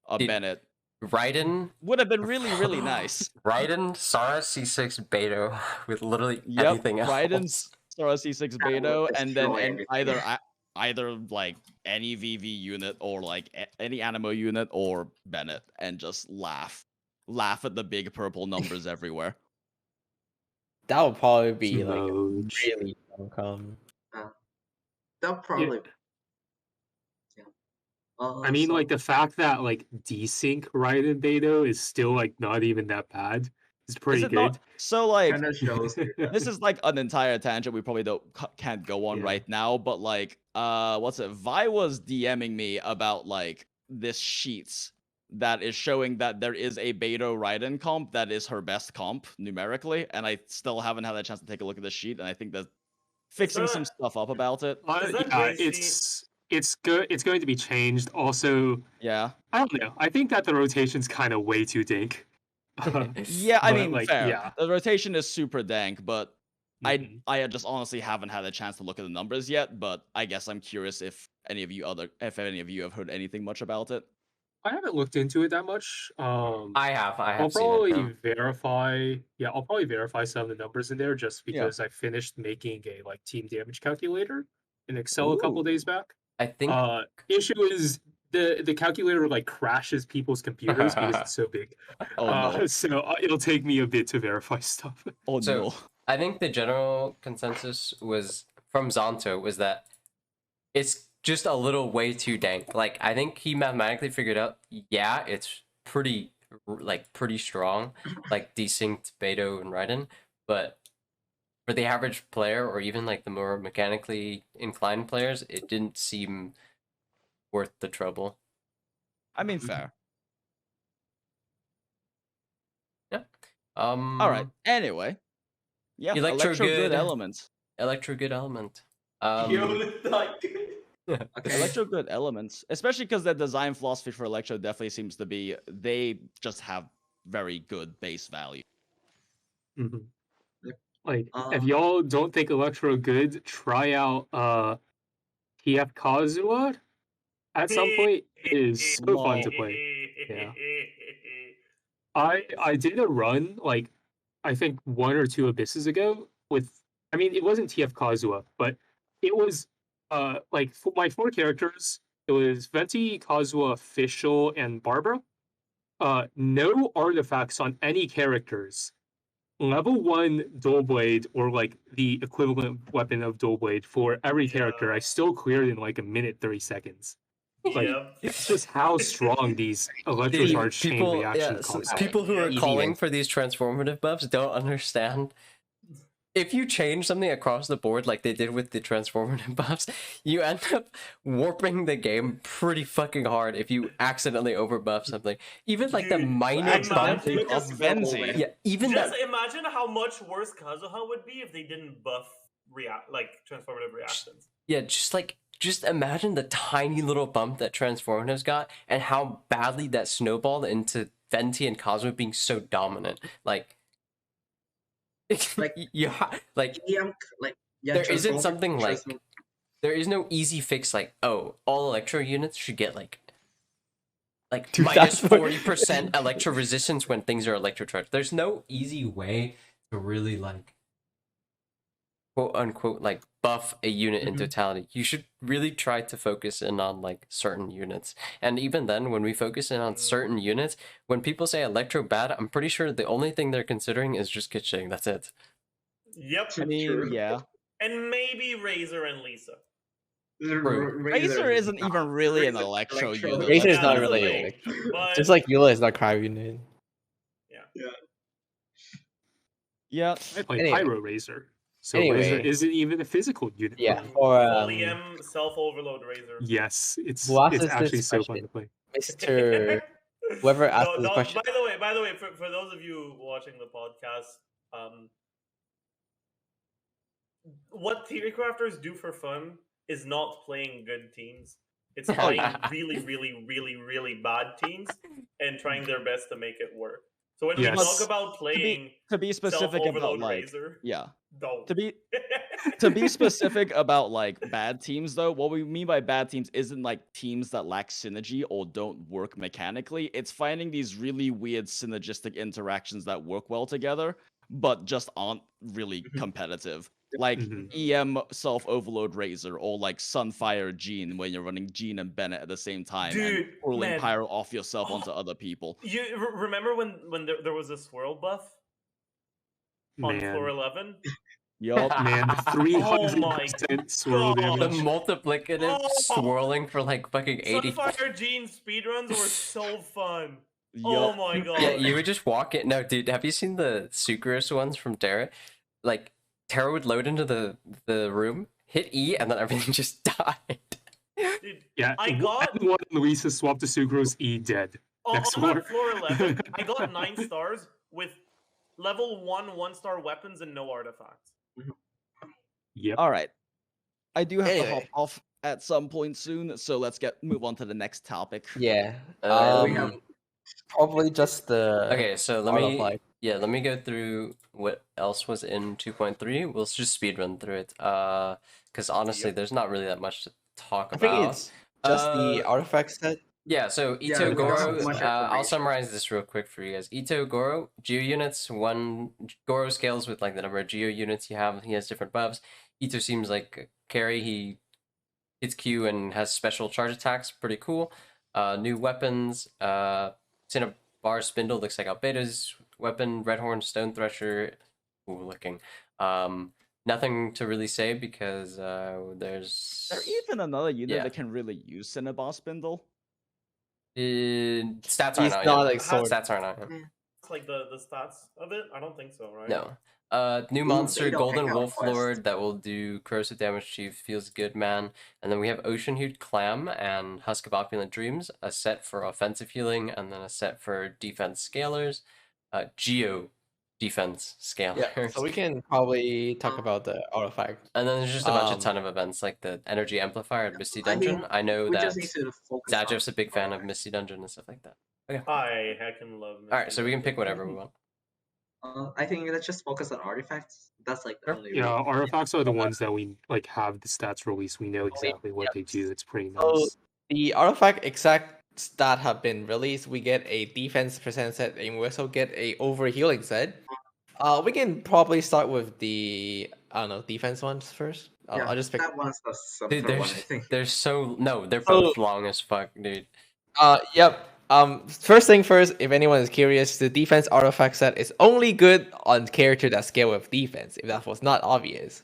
a Dude, Bennett Raiden, would have been really, really nice. Raiden, Sara, C6, Beidou, with literally Yep, anything else. Raiden's Sora C6 That would Beidou, and then destroy either like any VV unit or like any Animo unit or Bennett, and just laugh at the big purple numbers everywhere. That would probably be like Smooch. really welcome. They'll probably. Yeah. I mean, like the fact that like desync Raiden Beidou is still like not even that bad. It's pretty Is it good. not? So like kind of shows. this is like an entire tangent we probably can't go on Yeah. right now, but like what's it? Vi was DMing me about like this sheets that is showing that there is a Beidou Raiden comp that is her best comp numerically, and I still haven't had a chance to take a look at the sheet, and I think that fixing some stuff up about it. Is that Yeah, crazy? it's good. It's going to be changed. Also, Yeah. I don't know. I think that the rotation's kind of way too dank. Yeah, I But, mean, like, fair. yeah. The rotation is super dank, but Mhm. I just honestly haven't had a chance to look at the numbers yet. But I guess I'm curious if any of you have heard anything much about it. I haven't looked into it that much. I have I'll seen it. probably though. verify. Yeah, I'll probably verify some of the numbers in there just because I finished making a like team damage calculator in Excel a couple Ooh. days back. I think Issue is the calculator like crashes people's computers because it's so big. Oh no! So it'll take me a bit to verify stuff. Oh so. no! I think the general consensus was from Zonto was that it's just a little way too dank. Like I think he mathematically figured out, yeah, it's pretty strong, like desynced Beidou and Raiden, but for the average player or even like the more mechanically inclined players, it didn't seem worth the trouble. I mean, fair. All right. Anyway, yeah, Electro good element. Electro good element. Okay. Electro good elements, especially because the design philosophy for Electro definitely seems to be they just have very good base value. Mhm. Yep. Like, if y'all don't think Electro good, try out TF Kazuha. At some point, it is so fun to play. Yeah. I did a run like I think 1 or 2 abysses ago with. I mean, it wasn't TF Kazuha, but it was like for my 4 characters. It was Venti, Kazuha, Fischl, and Barbara. No artifacts on any characters. Level 1 dual blade or like the equivalent weapon of dual blade for every character. I still cleared in like a minute 30 seconds. Like it's just how strong these electrocharge chain reaction comps are. People who are Easy calling win. for these transformative buffs don't understand. If you change something across the board like they did with the transformative buffs, you end up warping the game pretty fucking hard if you accidentally overbuff something. Even like the Dude, minor bump. imagine of Venzi. Yeah, even Just that. imagine how much worse Kazuha would be if they didn't buff transformative reactions. Yeah, just imagine the tiny little bump that transformatives got and how badly that snowballed into Venti and Kazuha being so dominant. Like yeah, like there isn't something like there is no easy fix like, oh, all Electro units should get like Dude, minus that's what- 40% Electro resistance when things are electrocharged. There's no easy way to really like quote unquote like buff a unit in totality. You should really try to focus in on like certain units. And even then, when we focus in on certain units, when people say Electro bad, I'm pretty sure the only thing they're considering is just Kitching. That's it. Yep. I mean, yeah. And maybe Razor and Lisa. Razor isn't even really an Electro unit. Razor is Yeah, not that's really the like, thing. But just like Eula is not cryo unit. Yeah. I play Anyway. Pyro Razor. So Anyway. Razor isn't even a physical unit. Yeah, for me. for Polyam self-overload Razor. Yes, it's Who asked us actually this so fun question? to play. Mr. Whoever asked this question. By the way, for those of you watching the podcast, what Theorycrafters do for fun is not playing good teams. It's playing really, really, really, really bad teams and trying their best to make it work. So when Yes. we talk about playing To be specific about self-overload like Razor, yeah. don't. To be To be specific about like bad teams, though, what we mean by bad teams isn't like teams that lack synergy or don't work mechanically. It's finding these really weird synergistic interactions that work well together, but just aren't really competitive. Like EM Self Overload Razor or like Sunfire Gene when you're running Gene and Bennett at the same time and pulling pyro off yourself onto other people. You remember when there was a swirl buff on floor 11? Yup. Man, the 300% swirl God. The damage. multiplicative swirling for like fucking 80. Sunfire Gene speedruns were so fun. Yup. Oh my god. Yeah, you would just walk in. No, dude, have you seen the Sucrose ones from Terra? Like, Terra would load into the room, hit E, and then everything just died. Dude, Yeah, I got one Luisa swapped to Sucrose E dead. Next on floor. floor 11. I got 9 stars with level 1-star weapons and no artifacts. Yep. All right. I do have to hop Anyway. off at some point soon, so let's move on to the next topic. Yeah. we have- Probably just the. Okay, so let Art of me Life. let me go through what else was in 2.3. We'll just speed run through it. Because honestly, there's not really that much to talk I about. think it's just the artifact set. Yeah, so Yeah, Itto there's not Gorou, much I'll information. summarize this real quick for you guys. Itto Gorou, Geo units, Gorou scales with like the number of Geo units you have. He has different buffs. Itto seems like a carry. He hits Q and has special charge attacks. Pretty cool. New weapons. Cinnabar Spindle looks like Albedo's weapon. Redhorn Stone Thresher. Cool looking. Nothing to really say because there's. Is there even another unit Yeah. that can really use Cinnabar Spindle? Stats He's aren't out not yet. like sword. Stats aren't out yet. It's like the stats of it? I don't think so, right? No. New monster, they don't Golden pick out Wolf quests. Lord that will do corrosive damage to you. Feels good, man. And then we have Ocean-Hued Clam and Husk of Opulent Dreams, a set for offensive healing, and then a set for defense scalers. Geo defense scalers. Yeah. So we can probably talk about the artifact. And then there's just a ton of events like the Energy Amplifier at Misty I mean, Dungeon. I know we that just need to focus on Zajev's a big fan of Misty Dungeon and stuff like that. I heckin' love Alright, so we can pick whatever we want. I think let's just focus on artifacts. That's like the Sure. only Yeah, reason. artifacts are the ones that we like have the stats released. We know exactly what they do. It's pretty nice. So the artifact exacts that have been released, we get a defense percent set, and we also get a overhealing set. We can probably start with the defense ones first. Yeah, I'll just pick. that one's the Dude, simpler one, I think. they're so no, they're So- both long as fuck, dude. Yep. First thing first, if anyone is curious, the defense artifact set is only good on character that scale with defense. If that was not obvious.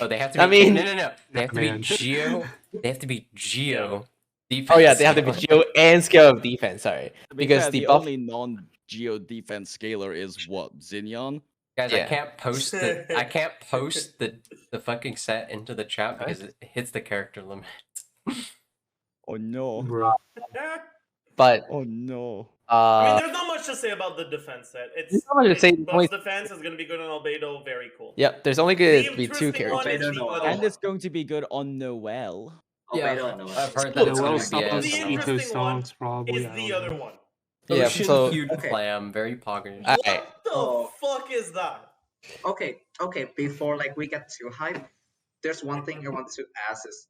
Oh, they have to be. I mean- no. They have to be Man. Geo. They have to be Geo. Defense. Oh yeah, they have to be geo and scale of defense. Sorry, To be because fair, the the buff. only non-Geo defense scaler is what? Xinion? Guys, I Yeah. can't post the fucking set into the chat because it hits the character limit. Oh no. Bro. But Oh no. I mean, there's not much to say about the defense set. It's There's not much to say, Buff's only- defense is going to be good on Albedo. Very cool. yep, there's only going The to be two interesting one characters. is I don't know. the And other it's going to be good on Noel. Oh, Yeah, I don't know. I've heard that it's Noel going to stuff be on as The Ito interesting one songs, probably. is I the don't other know. one. Yeah, so Ocean-Hued Okay. Clam, very poggers. Alright. What the Oh. fuck is that? Okay, before like we get too hype, there's one thing I want to ask is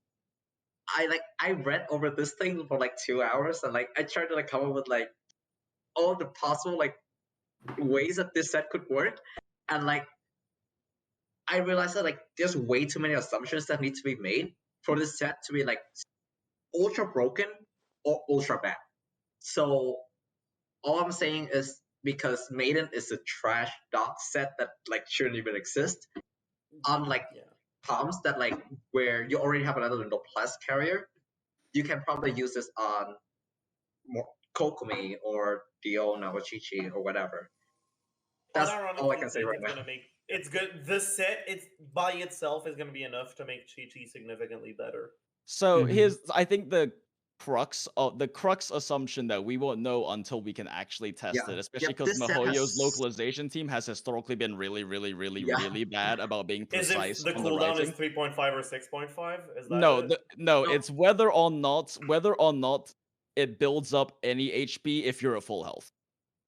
I read over this thing for like 2 hours and like I tried to like come up with like all the possible like ways that this set could work, and like I realized that like there's way too many assumptions that need to be made for this set to be like ultra broken or ultra bad. So all I'm saying is because Maiden is a trash dot set that like shouldn't even exist. Unlike Yeah. Palms that like where you already have another noblesse carrier, you can probably use this on more Kokumi or Diona or Chi-Chi or whatever. That's all I can say right now. It's good. This set, it's by itself is going to be enough to make Chi-Chi significantly better. So Mhm. here's, I think the crux assumption that we won't know until we can actually test Yeah. it, especially Yep, because this set Mihoyo's has- localization team has historically been really, really, really, Yeah. really bad about being Is precise it the on the cooldown writing. is 3.5 or 6.5? Is that No, it? no, No. it's whether or not it builds up any HP if you're at full health.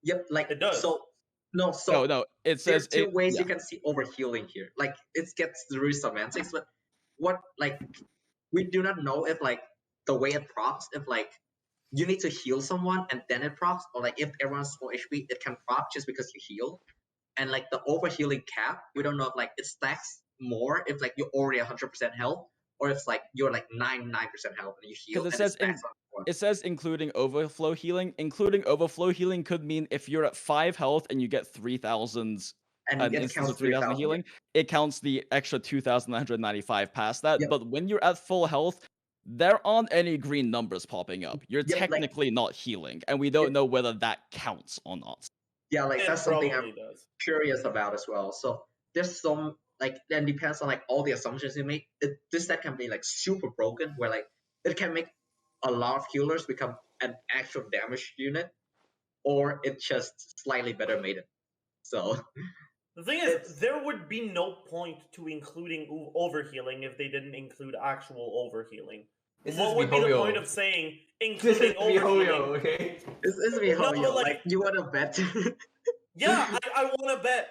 Yep, like It does. So No, so No, it there's says two it, ways yeah. you can see overhealing here. Like it gets through semantics, but what like we do not know if like the way it procs, if like you need to heal someone and then it procs, or like if everyone's full HP, it can proc just because you heal. And like the overhealing cap, we don't know if like it stacks more if like you're already 100% health, or if like you're like 99% health and you heal. Because And stacks on more. it says including overflow healing. Including overflow healing could mean if you're at 5 health and you get 3,000 and an it instance counts of 3,000 3,000. healing, it counts the extra 2,995 past that. Yep. But when you're at full health, there aren't any green numbers popping up. You're Yep, like- technically not healing, and we don't know whether that counts or not. Yeah, like It that's something probably I'm does. curious about as well. So there's some like then depends on like all the assumptions you make. This set can be like super broken, where like it can make a lot of healers become an actual damage unit, or it just slightly better made it. So The thing is, there would be no point to including overhealing if they didn't include actual overhealing. What would be the point of saying including overhealing? okay? it's me, No, but, like you want to bet? Yeah, I want to bet.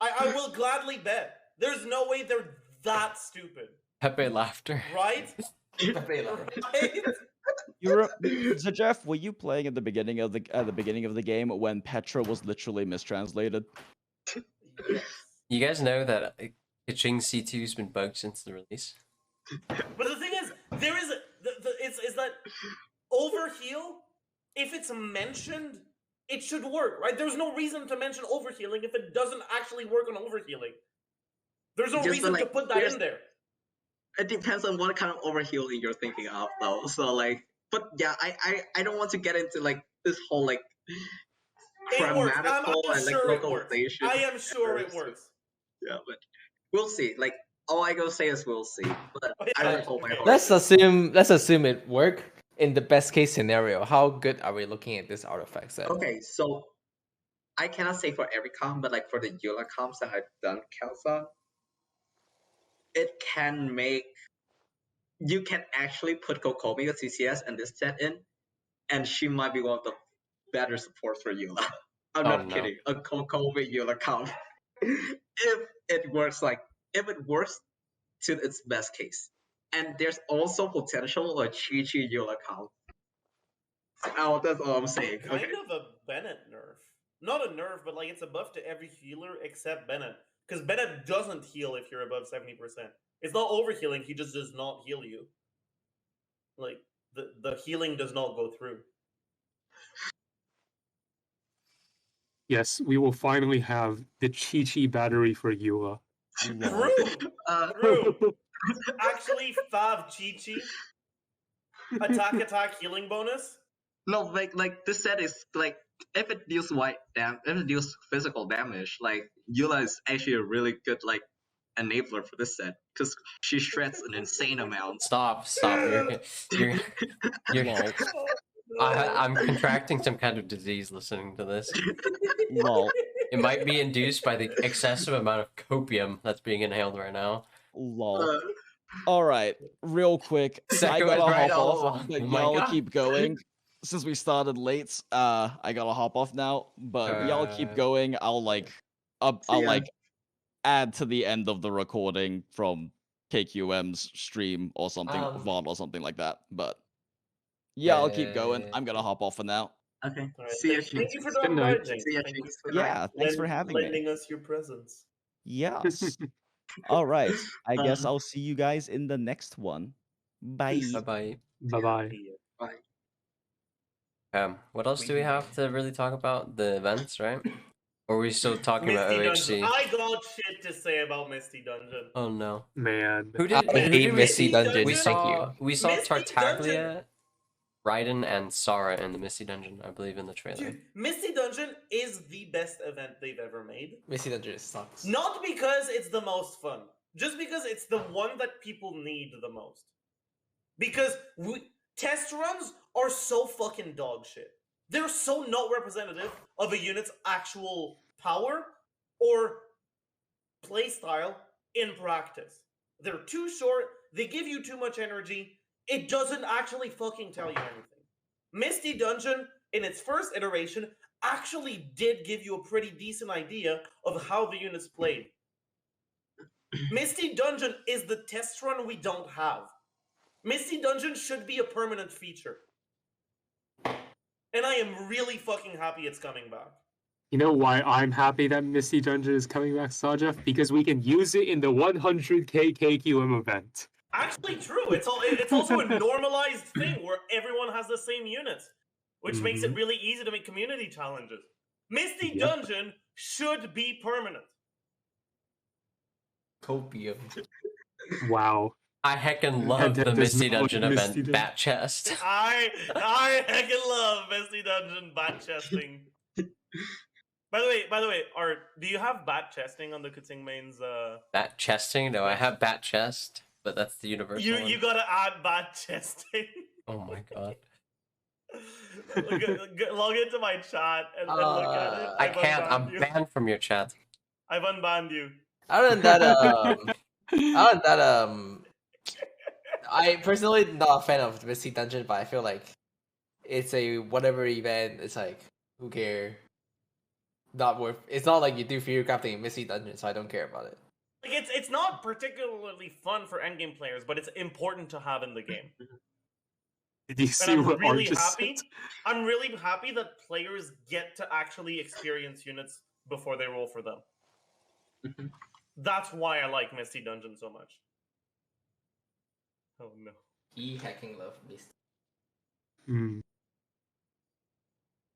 I will gladly bet. There's no way they're that stupid, Pepe laughter. right? Pepe laughter. Right? So Jeff, were you playing at the beginning of the game when Petra was literally mistranslated? Yes. You guys know that Kaching C2's been bugged since the release? But the thing is, there is is that overheal. If it's mentioned, it should work, right? There's no reason to mention overhealing if it doesn't actually work on overhealing. There's no Just reason to like, put that in there. It depends on what kind of overhealing you're thinking of, though. So like, but yeah, I don't want to get into like this whole like It works. I'm grammatical and like sure it works. localization. I am sure it works. Yeah, but we'll see. Like all I go say is we'll see. But I don't hold my Okay. horse. Let's assume it work in the best case scenario. How good are we looking at this artifact set? Okay, so I cannot say for every comp, but like for the Eula comps that I've done, Kelsa, it can make you can actually put Kokomi with CCS and this set in, and she might be one of the better supports for Eula. I'm not no. kidding. A Kokomi Eula comp. If it works to its best case. And there's also potential a Chi-Chi Eula comp. Oh, that's all I'm saying. Kind Okay. of a Bennett nerf. Not a nerf, but like it's a buff to every healer except Bennett. Because Bennett doesn't heal if you're above 70%. It's not overhealing, he just does not heal you. Like, the healing does not go through. Yes, we will finally have the Chi-Chi battery for Eula. True! True! Actually, Fav Chi-Chi. Attack healing bonus. No, like this set is like if it deals physical damage, like Eula is actually a really good like enabler for this set because she shreds an insane amount. Stop. You're I'm contracting some kind of disease listening to this. Lol. It might be induced by the excessive amount of copium that's being inhaled right now. Lol. All right, real quick. I Second gotta right hop all off, along. but Oh my y'all God. keep going. Since we started late, I gotta hop off now. But y'all keep going. I'll ya. add to the end of the recording from KQM's stream or something, VOD or something like that. But yeah, I'll keep going. I'm gonna hop off for now. Okay. Alright, See you. thank you for Good dropping night. by, James. See ya, Thank you James. for Yeah, thanks for having me. lending us your presence. Yes. All right. I guess I'll see you guys in the next one. Bye. Peace. Bye-bye. Bye-bye. Bye. What else do we have to really talk about? The events, right? Or are we still talking about Misty Dungeon. OHC? I got shit to say about Misty Dungeon. Oh no. Man. Who I did hate we Misty see? Dungeon. We Thank you. saw Misty Tartaglia, Raiden, and Sara in the Misty Dungeon, I believe, in the trailer. Dude, Misty Dungeon is the best event they've ever made. Misty Dungeon sucks. Not because it's the most fun, just because it's the one that people need the most. Because test runs are so fucking dog shit. They're so not representative of a unit's actual power or playstyle in practice. They're too short, they give you too much energy, it doesn't actually fucking tell you anything. Misty Dungeon, in its first iteration, actually did give you a pretty decent idea of how the units played. Misty Dungeon is the test run we don't have. Misty Dungeon should be a permanent feature. And I am really fucking happy it's coming back. You know why I'm happy that Misty Dungeon is coming back, Sajaf? Because we can use it in the 100k KQM event. Actually true. It's also a normalized thing where everyone has the same units, which makes it really easy to make community challenges. Misty Dungeon should be permanent. Copium. Wow. I heckin' love the Misty Dungeon event, Bat Chest. I heckin' love Misty Dungeon bat chesting. By the way, Art, do you have bat chesting on the Kuting mains? Bat chesting? No, I have Bat Chest, but that's the universal one. You gotta add bat chesting. Oh my god. Log into my chat and look at it. I can't. I'm banned from your chat. I've unbanned you. Other than that, I personally not a fan of Misty Dungeon, but I feel like it's a whatever event. It's like, who cares? Not worth. It's not like you do Theorycrafting in Misty Dungeon, so I don't care about it. Like it's not particularly fun for endgame players, but it's important to have in the game. Did you see what Art just said? I'm really happy that players get to actually experience units before they roll for them. That's why I like Misty Dungeon so much. Oh no. Hacking love Misty.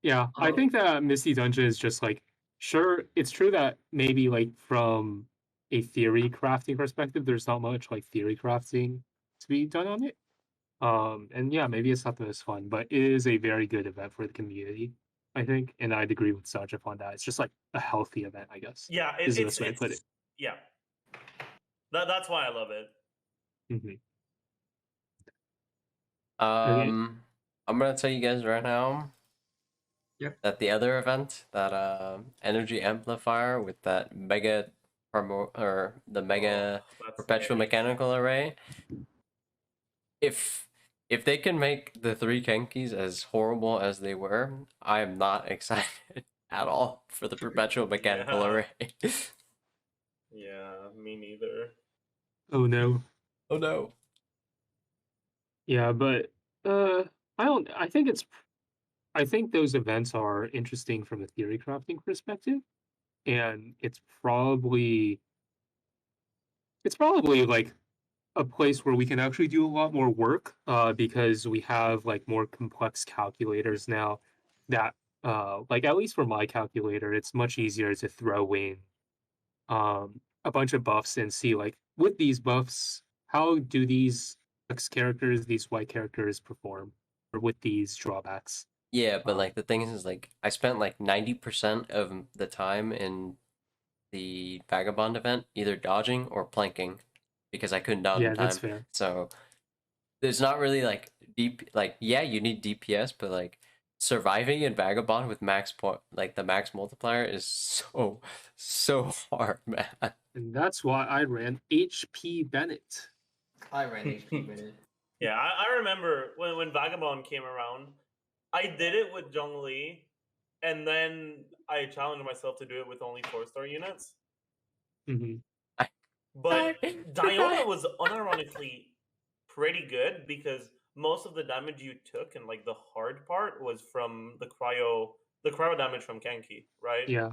Yeah, I think that Misty Dungeon is just like, sure, it's true that maybe like from a theory crafting perspective, there's not much like theory crafting to be done on it. And yeah, maybe it's not the most fun, but it is a very good event for the community, I think. And I'd agree with Sajaf on that. It's just like a healthy event, I guess. Yeah, is the best way to put it. Yeah. That's why I love it. I'm gonna tell you guys right now that the other event, that energy amplifier with that mega perpetual mechanical array, if they can make the 3 Kenkis as horrible as they were, I am not excited at all for the perpetual mechanical array. Yeah, me neither. Oh no. Oh no. Yeah, but I think those events are interesting from a theory crafting perspective, and it's probably like a place where we can actually do a lot more work, because we have like more complex calculators now that like at least for my calculator, it's much easier to throw in a bunch of buffs and see like with these buffs, how do these X characters, these Y characters perform, or with these drawbacks. Yeah, but like the thing is like I spent like 90% of the time in the Vagabond event either dodging or planking because I couldn't dodge in time. That's fair. So there's not really like yeah, you need DPS, but like surviving in Vagabond with the max multiplier is so hard, man. And that's why I ran HP Bennett. I ran HP Bennett. Yeah, I remember when Vagabond came around, I did it with Zhongli, and then I challenged myself to do it with only 4-star units. But Diona was unironically pretty good because most of the damage you took and like the hard part was from the cryo damage from Kenki, right? Yeah.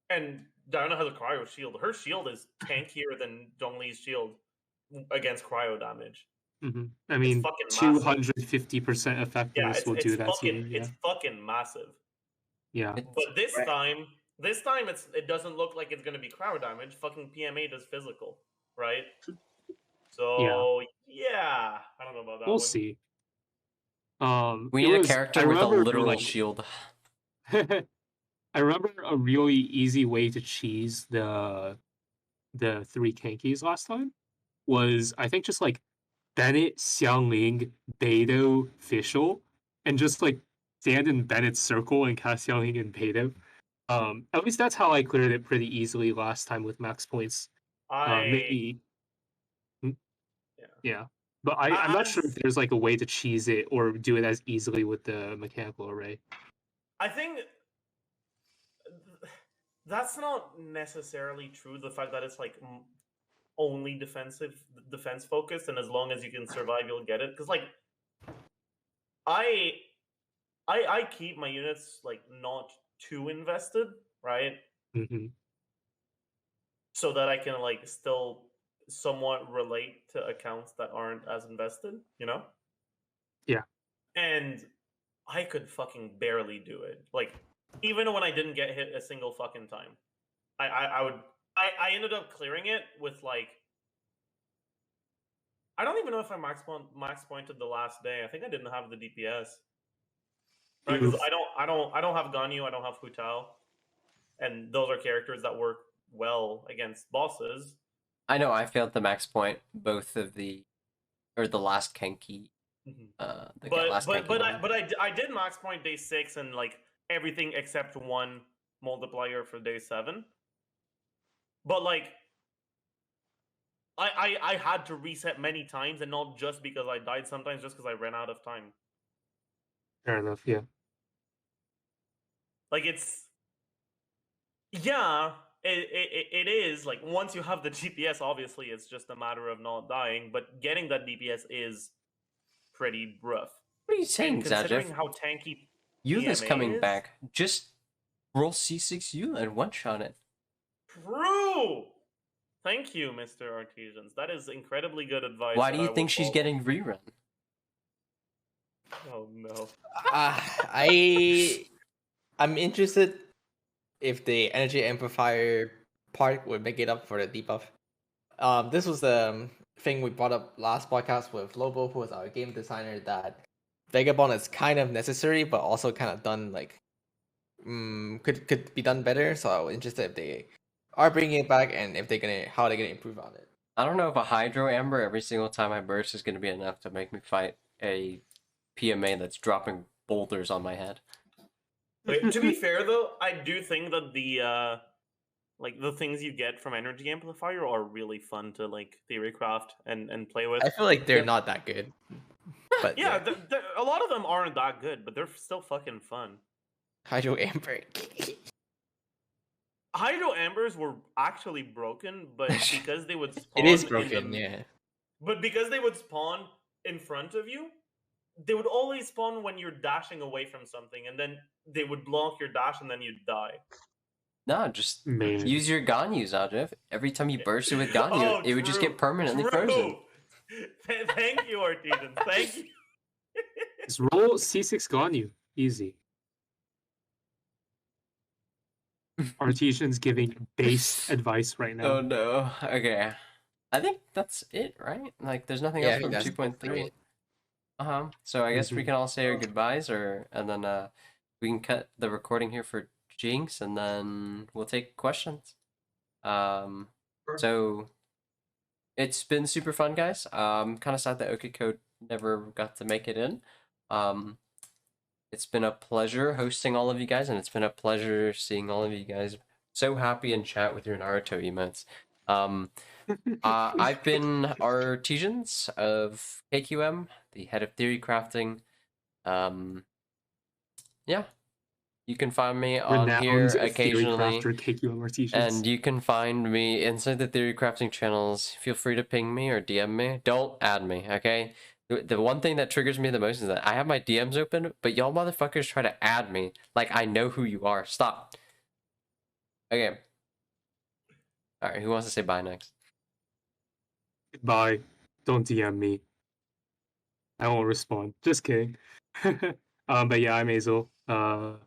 And Diona has a cryo shield. Her shield is tankier than Zhongli's shield against cryo damage. I mean, 250% effectiveness will do that to you. Yeah. It's fucking massive. Yeah. But this time it doesn't look like it's gonna be cryo damage. Fucking PMA does physical, right? So yeah, I don't know about that. We'll see. We need a character with a literal shield. I remember a really easy way to cheese the 3 Kenkis last time was, I think, just like Bennett, Xiangling, Beidou, Fischl, and just like stand in Bennett's circle and cast Xiangling and Beidou. At least that's how I cleared it pretty easily last time with max points. Maybe. Yeah. But I'm not sure if there's like a way to cheese it or do it as easily with the mechanical array. I think that's not necessarily true. The fact that it's like only defense focused, and as long as you can survive, you'll get it. Because like I keep my units like not too invested, right? Mm-hmm. So that I can like still somewhat relate to accounts that aren't as invested, you know? Yeah. And I could fucking barely do it. Like, even when I didn't get hit a single fucking time, I ended up clearing it with like, I don't even know if I max pointed the last day. I think I didn't have the DPS. Right, because I don't have Ganyu, I don't have Hu Tao, and those are characters that work well against bosses. I know I failed the max point both of the last Kenki. I did max point day 6 and like everything except one multiplier for day 7. But like I had to reset many times, and not just because I died, sometimes just because I ran out of time. Fair enough, yeah. Like it's it is like once you have the DPS, obviously it's just a matter of not dying, but getting that DPS is pretty rough. What are you saying, And considering Zajif? how tanky Eula's PMA coming is, back. Just roll C6 Eula and one-shot it. True! Thank you, Mr. Artisans. That is incredibly good advice. Why do that you I think will she's follow. getting rerun? Oh no. I'm interested if the energy amplifier part would make it up for the debuff. This was the thing we brought up last podcast with Lobo, who was our game designer, that Vagabond is kind of necessary, but also kind of done like could be done better. So I was interested if they are bringing it back and if how they're gonna improve on it. I don't know if a Hydro Amber every single time I burst is going to be enough to make me fight a PMA that's dropping boulders on my head. Wait, to be fair though, I do think that the like the things you get from energy amplifier are really fun to like theorycraft and play with. I feel like they're not that good. But Yeah, a lot of them aren't that good, but they're still fucking fun. Hydro Amber. Hydro Ambers were actually broken, but because they would spawn It is in broken, the, yeah. But because they would spawn in front of you, they would always spawn when you're dashing away from something, and then they would block your dash, and then you'd die. No, just Man. use your Ganyu, Zajif. Every time you burst it with Ganyu, it would just true, get permanently true. frozen. Thank you, Artisans. Thank you. Just roll C6 Ganyu. Easy. Artisans giving base advice right now. Oh no. Okay. I think that's it, right? Like, there's nothing Yeah, else I think from that's 2.3. it. So I guess we Mhm. can all say our goodbyes, and then we can cut the recording here for Jinx, and then we'll take questions. So it's been super fun, guys. Kind of sad that OkCode never got to make it in. It's been a pleasure hosting all of you guys, and it's been a pleasure seeing all of you guys so happy in chat with your Naruto emotes. I've been Artisans of KQM, the head of theory crafting. Yeah, you can find me on Renowned here occasionally, Theorycrafter KQM Artisans. and you can find me inside the theory crafting channels. Feel free to ping me or DM me. Don't add me, okay? The one thing that triggers me the most is that I have my DMs open, but y'all motherfuckers try to add me like I know who you are. Stop. Okay. All right, who wants to say bye next? Bye. Don't DM me. I won't respond. Just kidding. But yeah, I'm Hazel. I'll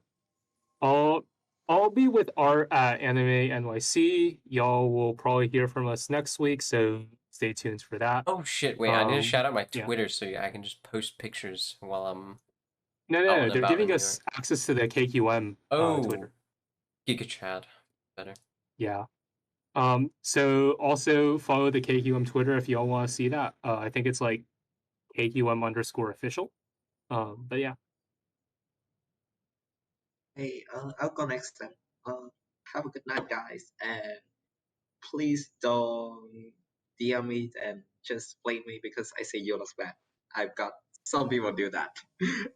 be with Art at Anime NYC. Y'all will probably hear from us next week, so stay tuned for that. Oh shit! Wait, I need to shout out my yeah. Twitter so I can just post pictures while I'm. No, they're about giving in us access to the KQM Twitter. Giga Chad, better. Yeah. So also follow the KQM Twitter if y'all want to see that. I think it's like KQM_official. But yeah. Hey, I'll go next then. Have a good night, guys, and please don't DM me and just blame me because I say Eula's bad. I've got some people do that.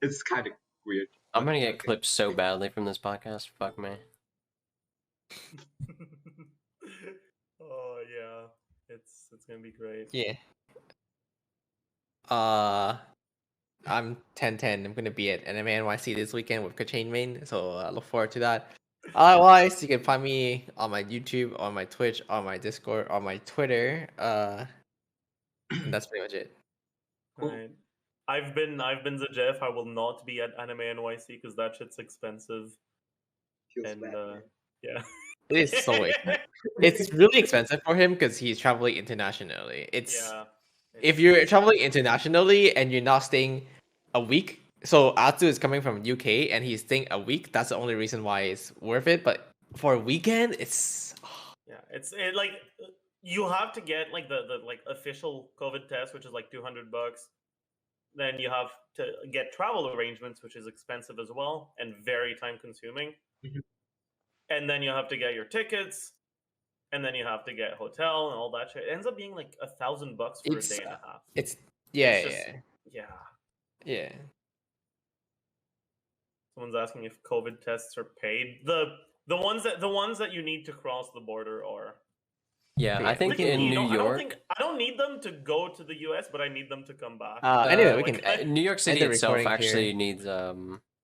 It's kind of weird. I'm gonna get Okay. clipped so badly from this podcast. Fuck me. Oh yeah, it's gonna be great. Yeah. I'm 10-10. I'm gonna be at Anime NYC this weekend with Kachain Main, so I look forward to that. Otherwise, you can find me on my YouTube, on my Twitch, on my Discord, on my Twitter. And that's pretty much it. Cool. Right. I've been the Jeff. I will not be at Anime NYC because that shit's expensive. Feels And bad, man. yeah. It is so expensive. It's really expensive for him because he's traveling internationally. It's Yeah. if you're traveling internationally and you're not staying a week, so Atsu is coming from UK and he's staying a week. That's the only reason why it's worth it. But for a weekend, it's Yeah, like you have to get like the like official COVID test, which is like $200. Then you have to get travel arrangements, which is expensive as well and very time consuming. Mhm. And then you have to get your tickets, and then you have to get hotel and all that shit. It ends up being like $1,000 for It's, a day and a half. it's yeah, It's just- yeah, Yeah. yeah. Someone's asking if COVID tests are paid. The ones that you need to cross the border are. Yeah, I think Look at in me, New York, I don't need them to go to the US, but I need them to come back. Anyway, we Like, can. New York City the itself recording actually here. needs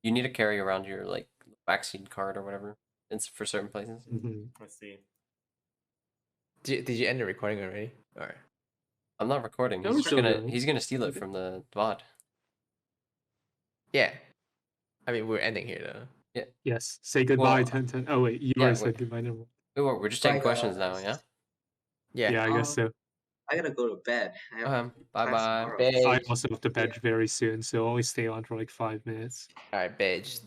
you need to carry around your like vaccine card or whatever. It's for certain places. Mhm. I see. Did you end the recording already? Or I'm not recording. No, He's we're just still gonna going. he's gonna steal it Okay. from the VOD. yeah, I mean we're ending here though. Yes. Say goodbye, Well, 10-10. Oh wait, you yeah, already said wait. goodbye. Never mind. We're just taking Bye, questions now. guys. Yeah. Yeah. Yeah, I guess so. I gotta go to bed. I have Bye class bye. tomorrow. Beige. I also have to bed very soon, so I'll only stay on for like 5 minutes. All right, beige.